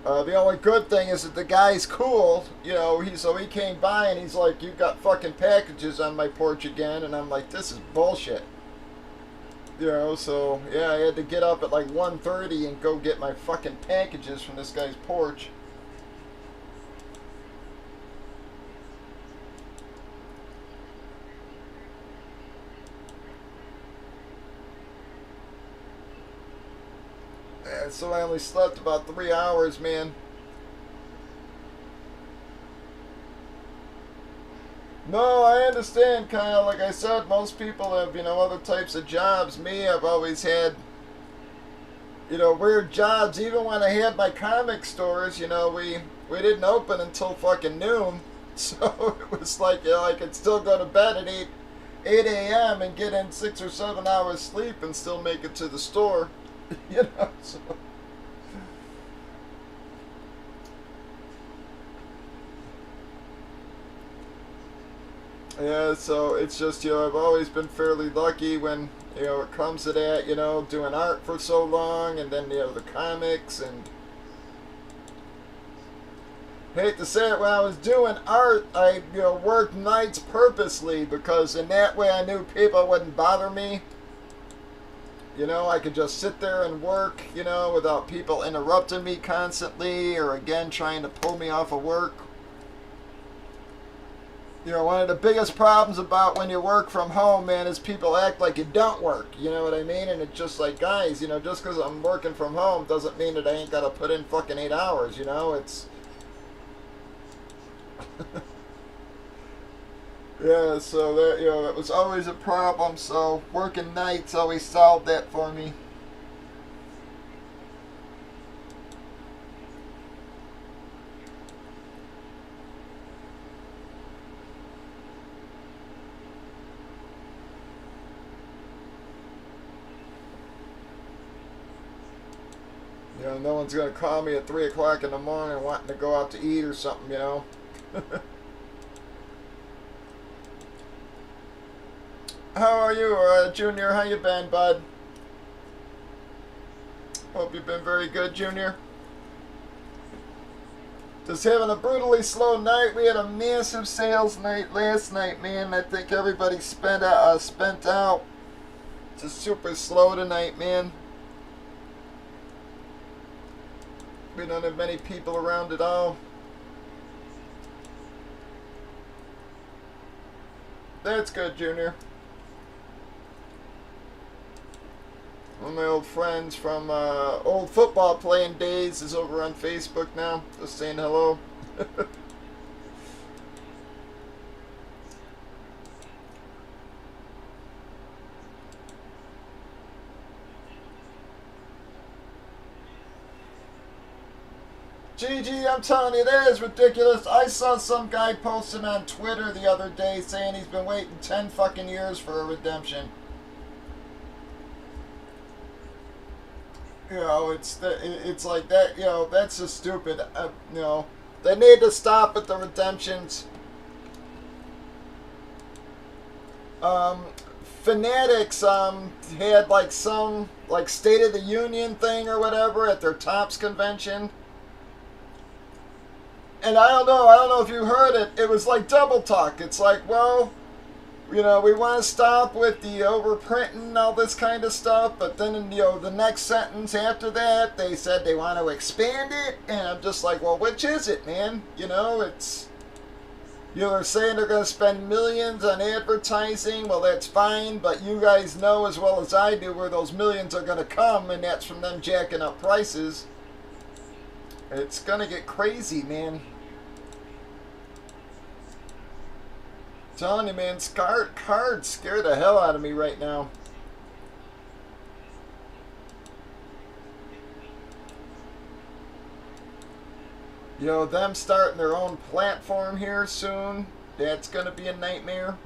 The only good thing is that the guy's cool, he came by and he's like, "You've got fucking packages on my porch again," and I'm like, "This is bullshit." So yeah, I had to get up at like 1:30 and go get my fucking packages from this guy's porch. And so I only slept about 3 hours, man. No, I understand, Kyle. Like I said, most people have, other types of jobs. Me, I've always had, weird jobs. Even when I had my comic stores, we didn't open until fucking noon. So it was like, I could still go to bed at 8 a.m. and get in 6 or 7 hours sleep and still make it to the store. So. Yeah, so it's just, I've always been fairly lucky when, it comes to that, doing art for so long, and then, the comics, and hate to say it, when I was doing art, I, worked nights purposely, because in that way I knew people wouldn't bother me. I could just sit there and work, without people interrupting me constantly, or again trying to pull me off of work. You know, one of the biggest problems about when you work from home, man, is people act like you don't work. You know what I mean? And it's just like, guys, you know, just because I'm working from home doesn't mean that I ain't got to put in fucking 8 hours, you know? It's... yeah, so that, you know, that was always a problem, so working nights always solved that for me. You know, no one's going to call me at 3 o'clock in the morning wanting to go out to eat or something, you know? How are you, Junior? How you been, bud? Hope you've been very good, Junior. Just having a brutally slow night. We had a massive sales night last night, man. I think everybody spent out. Just super slow tonight, man. We don't have many people around at all. That's good, Junior. One of my old friends from old football playing days is over on Facebook now, just saying hello. GG, I'm telling you, that is ridiculous. I saw some guy posting on Twitter the other day saying he's been waiting 10 fucking years for a redemption. You know, it's like that, you know, that's just stupid. You know, they need to stop with the redemptions. Fanatics had like some like State of the Union thing or whatever at their Tops convention. And I don't know if you heard it. It was like double talk. It's like, well, you know, we want to stop with the overprinting and all this kind of stuff, but then, you know, the next sentence after that, they said they want to expand it, and I'm just like, well, which is it, man? You know, it's, you know, they're saying they're going to spend millions on advertising. Well, that's fine, but you guys know as well as I do where those millions are going to come, and that's from them jacking up prices. It's going to get crazy, man. Telling you, man, cards scare the hell out of me right now. You know, them starting their own platform here soon, that's going to be a nightmare.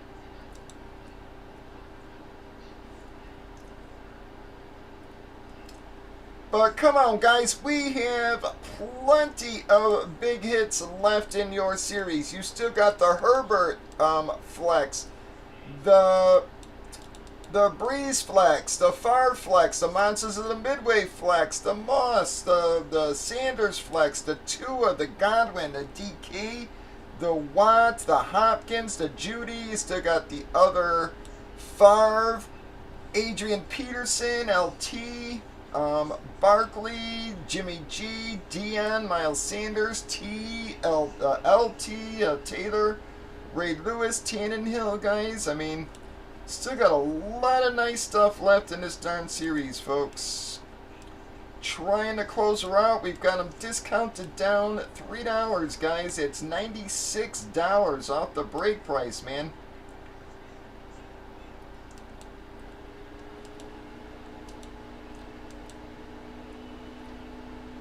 But come on, guys, we have plenty of big hits left in your series. You still got the Herbert flex, the Breeze flex, the Favre flex, the Monsters of the Midway flex, the Moss, the Sanders flex, the Tua, the Godwin, the DK, the Watt, the Hopkins, the Judy. You still got the other Favre, Adrian Peterson, LT. Barkley, Jimmy G, Dion, Miles Sanders, LT, Taylor, Ray Lewis, Tannenhill, guys. I mean, still got a lot of nice stuff left in this darn series, folks. Trying to close her out. We've got them discounted down $3, guys. It's $96 off the break price, man.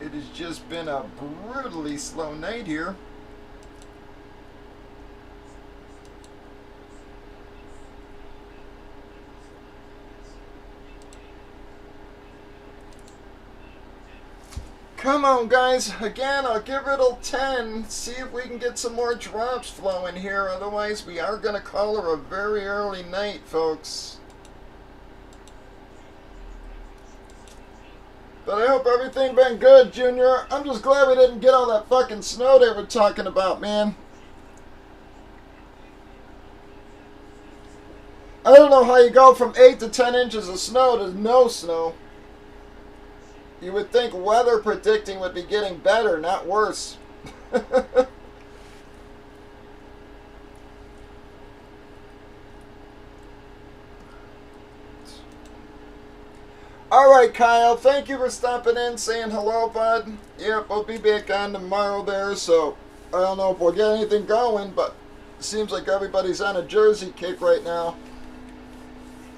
It has just been a brutally slow night here. Come on, guys. Again, I'll give it a 10. See if we can get some more drops flowing here. Otherwise, we are going to call her a very early night, folks. But I hope everything been good, Junior. I'm just glad we didn't get all that fucking snow they were talking about, man. I don't know how you go from 8 to 10 inches of snow to no snow. You would think weather predicting would be getting better, not worse. right, Kyle. Thank you for stopping in, saying hello, bud. Yep, we'll be back on tomorrow there, so I don't know if we'll get anything going, but it seems like everybody's on a Jersey kick right now.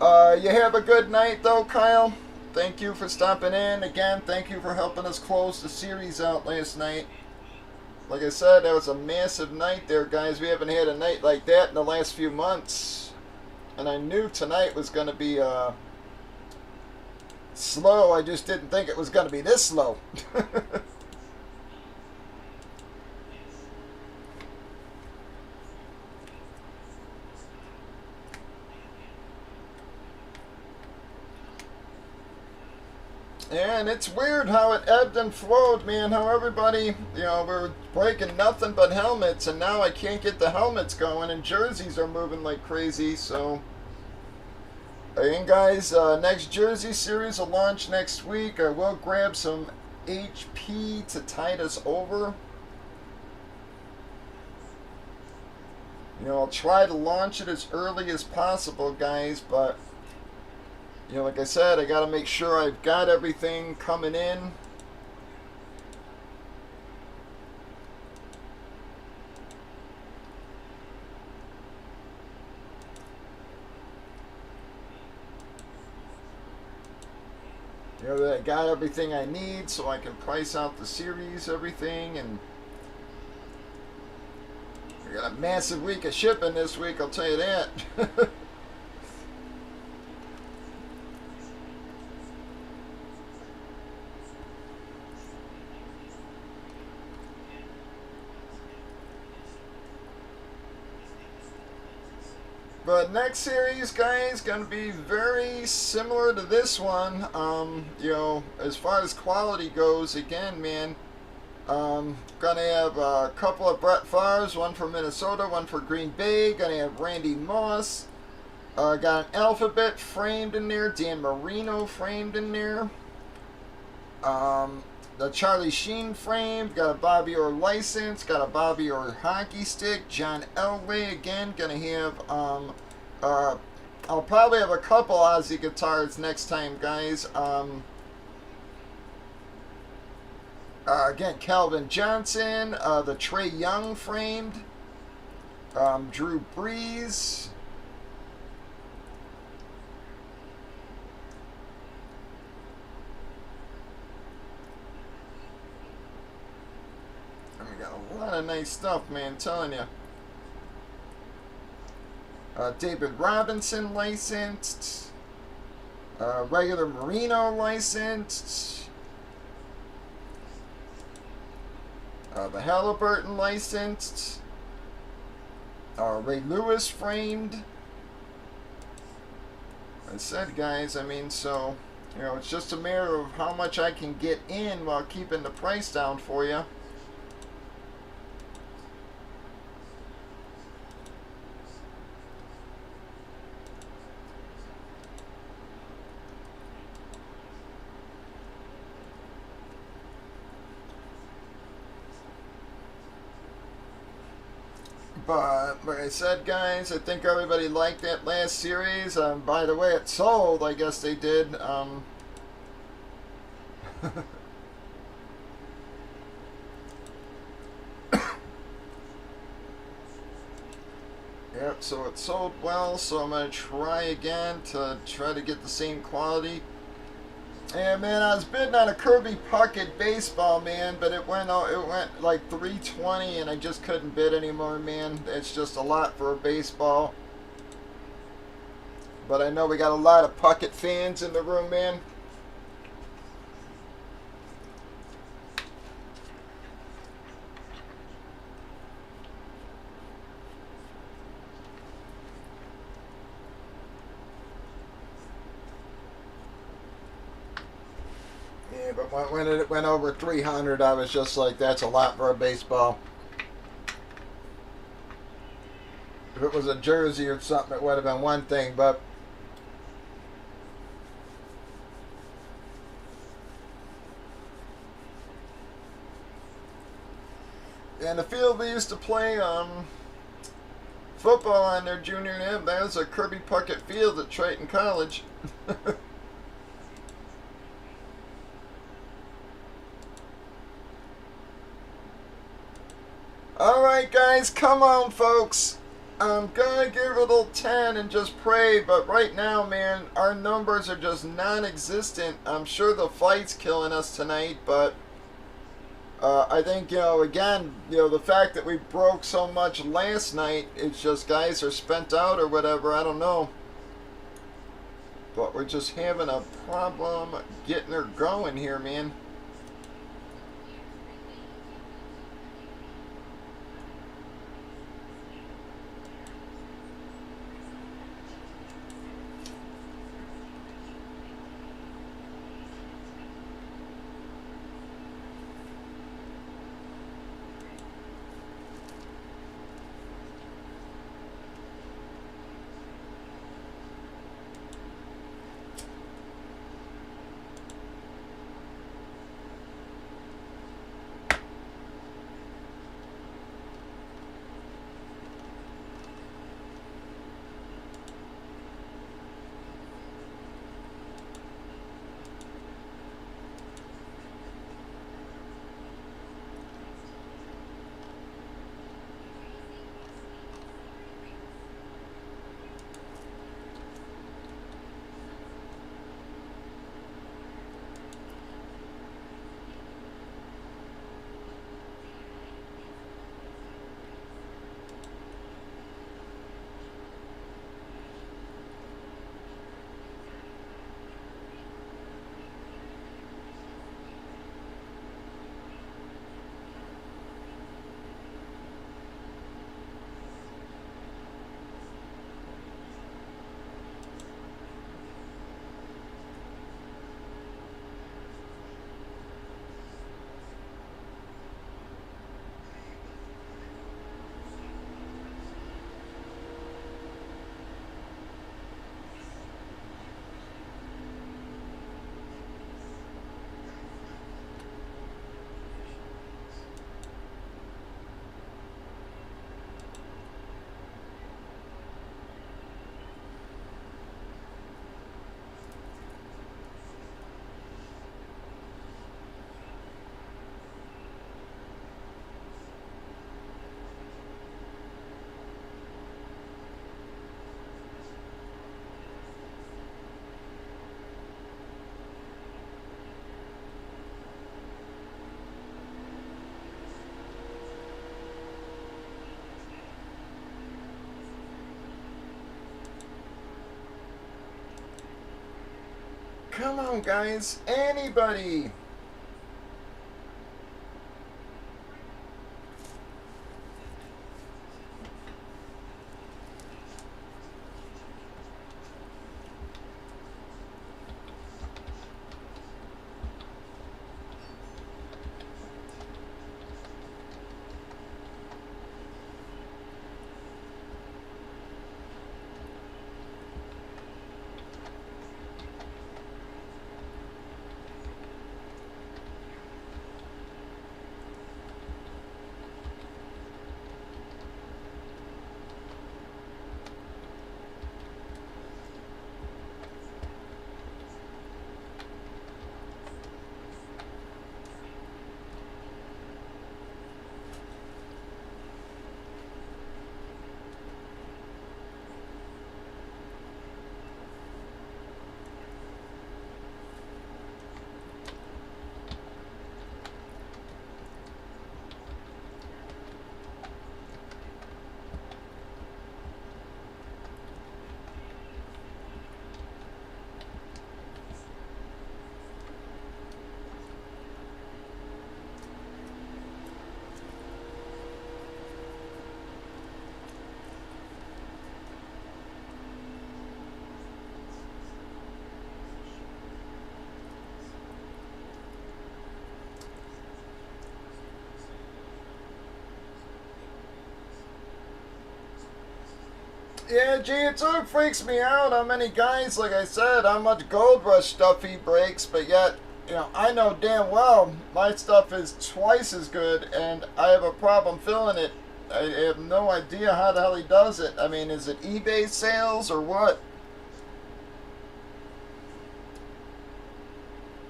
You have a good night, though, Kyle. Thank you for stopping in. Again, thank you for helping us close the series out last night. Like I said, that was a massive night there, guys. We haven't had a night like that in the last few months. And I knew tonight was going to be slow. I just didn't think it was going to be this slow. And it's weird how it ebbed and flowed, man. How everybody, we're breaking nothing but helmets, and now I can't get the helmets going, and jerseys are moving like crazy. So, and guys, next jersey series will launch next week. I will grab some HP to tide us over. I'll try to launch it as early as possible, guys, but like I said, I got to make sure I've got everything coming in. That I got everything I need so I can price out the series, everything, and I got a massive week of shipping this week, I'll tell you that. But next series, guys, gonna be very similar to this one. As far as quality goes, again, man, gonna have a couple of Brett Favres, one for Minnesota, one for Green Bay. Gonna have Randy Moss. Got an Alphabet framed in there, Dan Marino framed in there. The Charlie Sheen frame, got a Bobby Orr license, got a Bobby Orr hockey stick, John Elway again, gonna have, I'll probably have a couple Ozzy guitars next time, guys. Again, Calvin Johnson, the Trey Young framed, Drew Brees. A lot of nice stuff, man, I'm telling you. David Robinson licensed. Regular Marino licensed. The Halliburton licensed. Ray Lewis framed. I said, guys, so, it's just a matter of how much I can get in while keeping the price down for you. But, like I said, guys, I think everybody liked that last series. By the way, it sold. I guess they did. Yep, so it sold well, so I'm going to try again to try to get the same quality. Yeah, man, I was bidding on a Kirby Puckett baseball, man, but it went like $320, and I just couldn't bid anymore, man. It's just a lot for a baseball. But I know we got a lot of Puckett fans in the room, man. But when it went over 300, I was just like, that's a lot for a baseball. If it was a jersey or something, it would have been one thing, but and the field we used to play football on their junior year, that was a Kirby Puckett field at Triton College. Alright, guys, come on, folks. I'm gonna give it a little 10 and just pray, but right now, man, our numbers are just non existent. I'm sure the fight's killing us tonight, but I think, again, the fact that we broke so much last night, it's just guys are spent out or whatever, I don't know. But we're just having a problem getting her going here, man. Come on, guys. Anybody. Yeah, gee, it sort of freaks me out how many guys, like I said, how much Gold Rush stuff he breaks, but yet, I know damn well my stuff is twice as good, and I have a problem filling it. I have no idea how the hell he does it. I mean, is it eBay sales or what?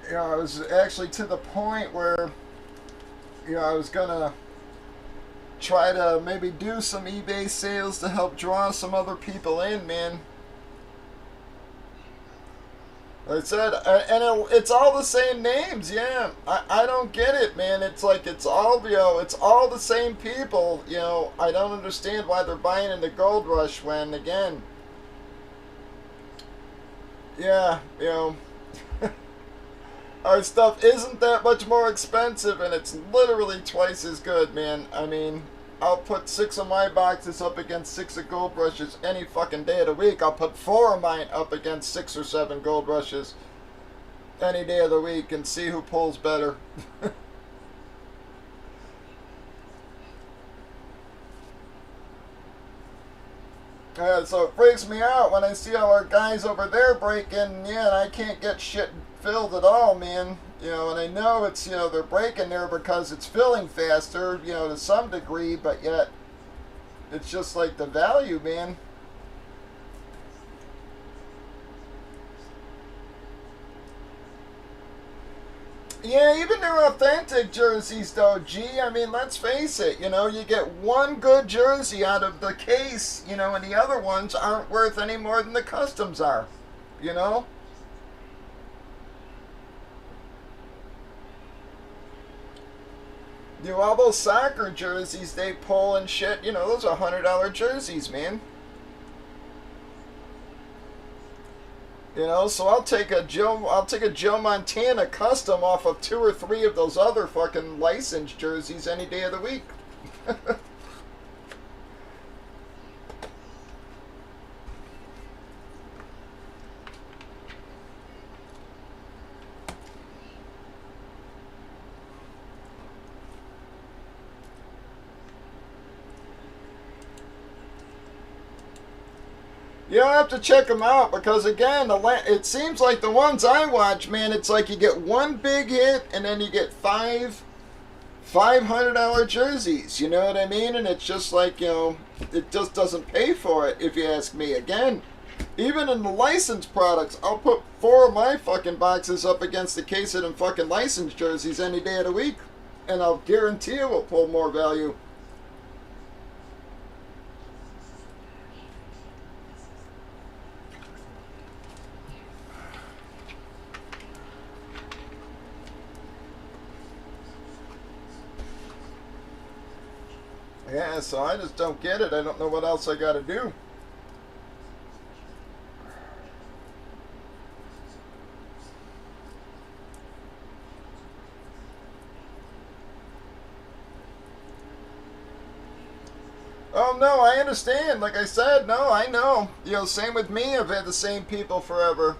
I was actually to the point where, I was gonna try to maybe do some eBay sales to help draw some other people in, man. Like I said, it's all the same names, yeah. I don't get it, man. It's like it's all, it's all the same people, I don't understand why they're buying into Gold Rush when, again, yeah, our stuff isn't that much more expensive, and it's literally twice as good, man. I mean, I'll put 6 of my boxes up against 6 of Gold Rushes any fucking day of the week. I'll put 4 of mine up against 6 or 7 Gold Rushes any day of the week and see who pulls better. So it freaks me out when I see all our guys over there breaking, and I can't get shit filled at all, man. And I know it's, they're breaking there because it's filling faster, to some degree, but yet it's just like the value, man. Yeah, even their authentic jerseys, though, I mean, let's face it, you get one good jersey out of the case, and the other ones aren't worth any more than the customs are, all those soccer jerseys they pull and shit, those are $100 jerseys, man. So I'll take a Joe Montana custom off of 2 or 3 of those other fucking licensed jerseys any day of the week. You don't have to check them out because, again, it seems like the ones I watch, man, it's like you get one big hit and then you get 5 $500 jerseys. You know what I mean? And it's just like, it just doesn't pay for it, if you ask me. Again, even in the licensed products, I'll put 4 of my fucking boxes up against a case of them fucking licensed jerseys any day of the week. And I'll guarantee it will pull more value. Yeah, so I just don't get it. I don't know what else I got to do. Oh, no, I understand. Like I said, no, I know. Same with me. I've had the same people forever.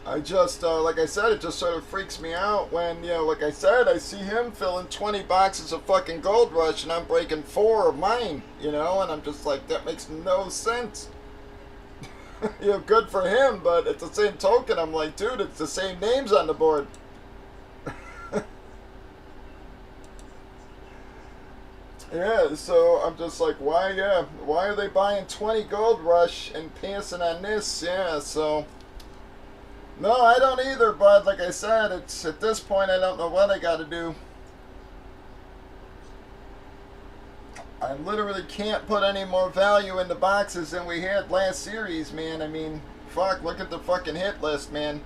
I just, like I said, it just sort of freaks me out when, like I said, I see him filling 20 boxes of fucking Gold Rush and I'm breaking 4 of mine, and I'm just like, that makes no sense. Good for him, but at the same token, I'm like, dude, it's the same names on the board. Yeah, so I'm just like, why are they buying 20 Gold Rush and passing on this? Yeah, so... No, I don't either, bud. Like I said, it's at this point I don't know what I got to do. I literally can't put any more value in the boxes than we had last series, man. I mean, fuck, look at the fucking hit list, man.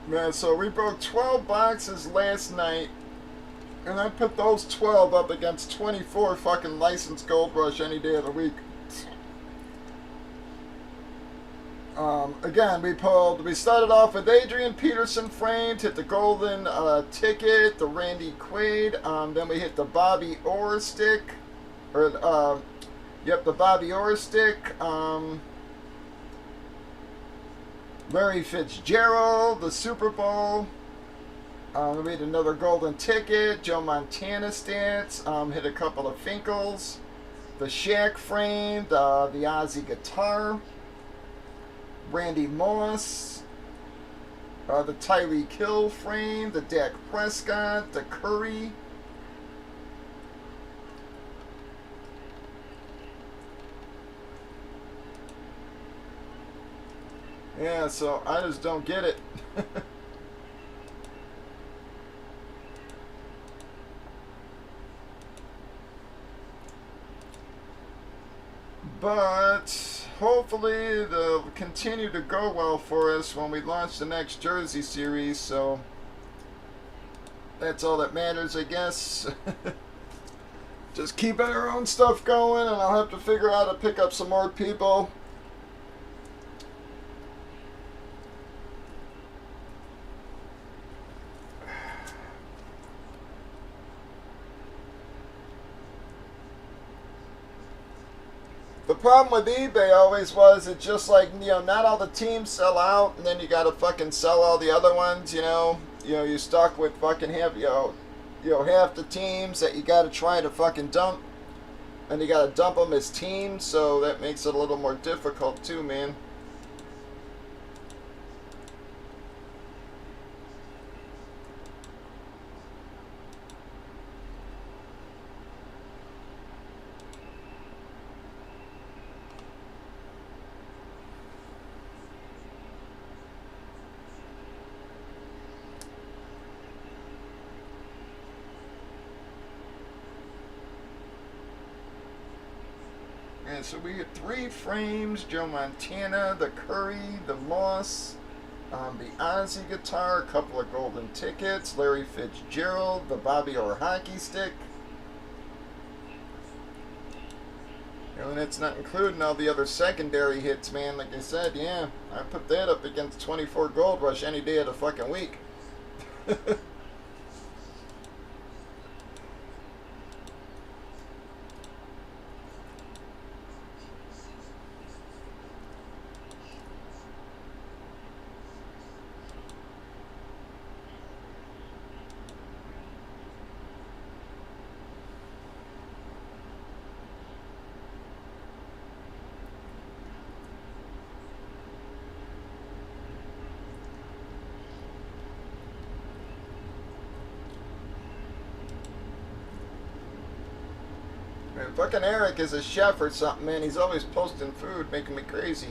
Man, so we broke 12 boxes last night, and I put those 12 up against 24 fucking licensed Gold Rush any day of the week. Again, we started off with Adrian Peterson framed, hit the golden ticket, the Randy Quaid, then we hit the Bobby Orr stick, the Bobby Orr stick, Larry Fitzgerald, the Super Bowl. We made another golden ticket. Joe Montana stats. Hit a couple of Finkles. the Shaq frame, the Ozzy guitar, Randy Moss, the Tyreek Hill frame, the Dak Prescott, the Curry. Yeah, so I just don't get it. But hopefully they'll continue to go well for us when we launch the next jersey series. So that's all that matters, I guess. Just keeping our own stuff going, and I'll have to figure out how to pick up some more people. The problem with eBay always was it's just like, not all the teams sell out, and then you gotta fucking sell all the other ones, you're stuck with fucking half the teams that you gotta try to fucking dump, and you gotta dump them as teams, so that makes it a little more difficult too, man. And so we get 3 frames: Joe Montana, the Curry, the Moss, the Ozzy guitar, a couple of golden tickets, Larry Fitzgerald, the Bobby Orr hockey stick. And it's not including all the other secondary hits, man. Like I said, yeah, I put that up against 24 Gold Rush any day of the fucking week. Man, fucking Eric is a chef or something, man. He's always posting food, making me crazy.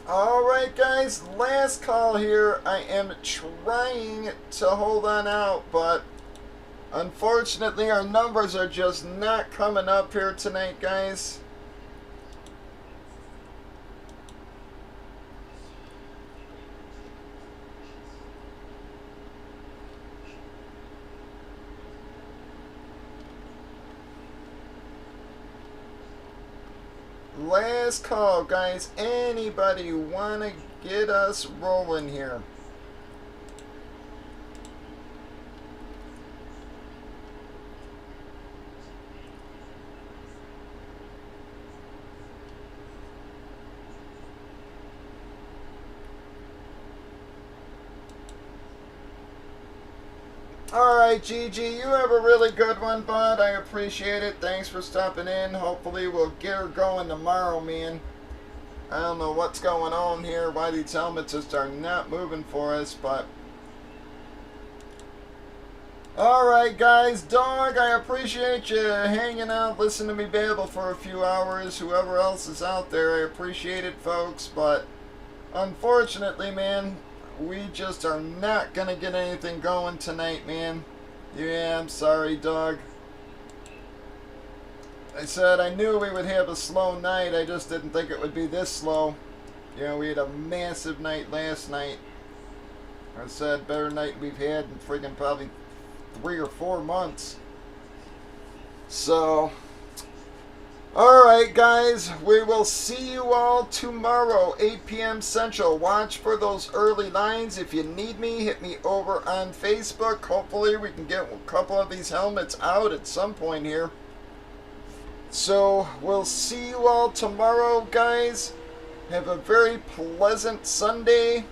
Alright guys, last call here. I am trying to hold on out, but unfortunately our numbers are just not coming up here tonight, guys. Last call, guys. Anybody want to get us rolling here? Alright, Gigi, you have a really good one, bud. I appreciate it. Thanks for stopping in. Hopefully we'll get her going tomorrow, man. I don't know what's going on here, why these helmets just are not moving for us, but Alright guys, dog, I appreciate you hanging out, listening to me babble for a few hours. Whoever else is out there, I appreciate it, folks. But unfortunately, man, we just are not going to get anything going tonight, man. Yeah, I'm sorry, dog. I said I knew we would have a slow night. I just didn't think it would be this slow. You know, we had a massive night last night. I said better night we've had in freaking probably 3 or 4 months. So, alright guys, we will see you all tomorrow, 8 p.m. Central. Watch for those early lines. If you need me, hit me over on Facebook. Hopefully we can get a couple of these helmets out at some point here. So, we'll see you all tomorrow, guys. Have a very pleasant Sunday.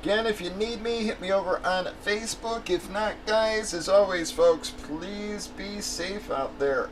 Again, if you need me, hit me over on Facebook. If not, guys, as always, folks, please be safe out there.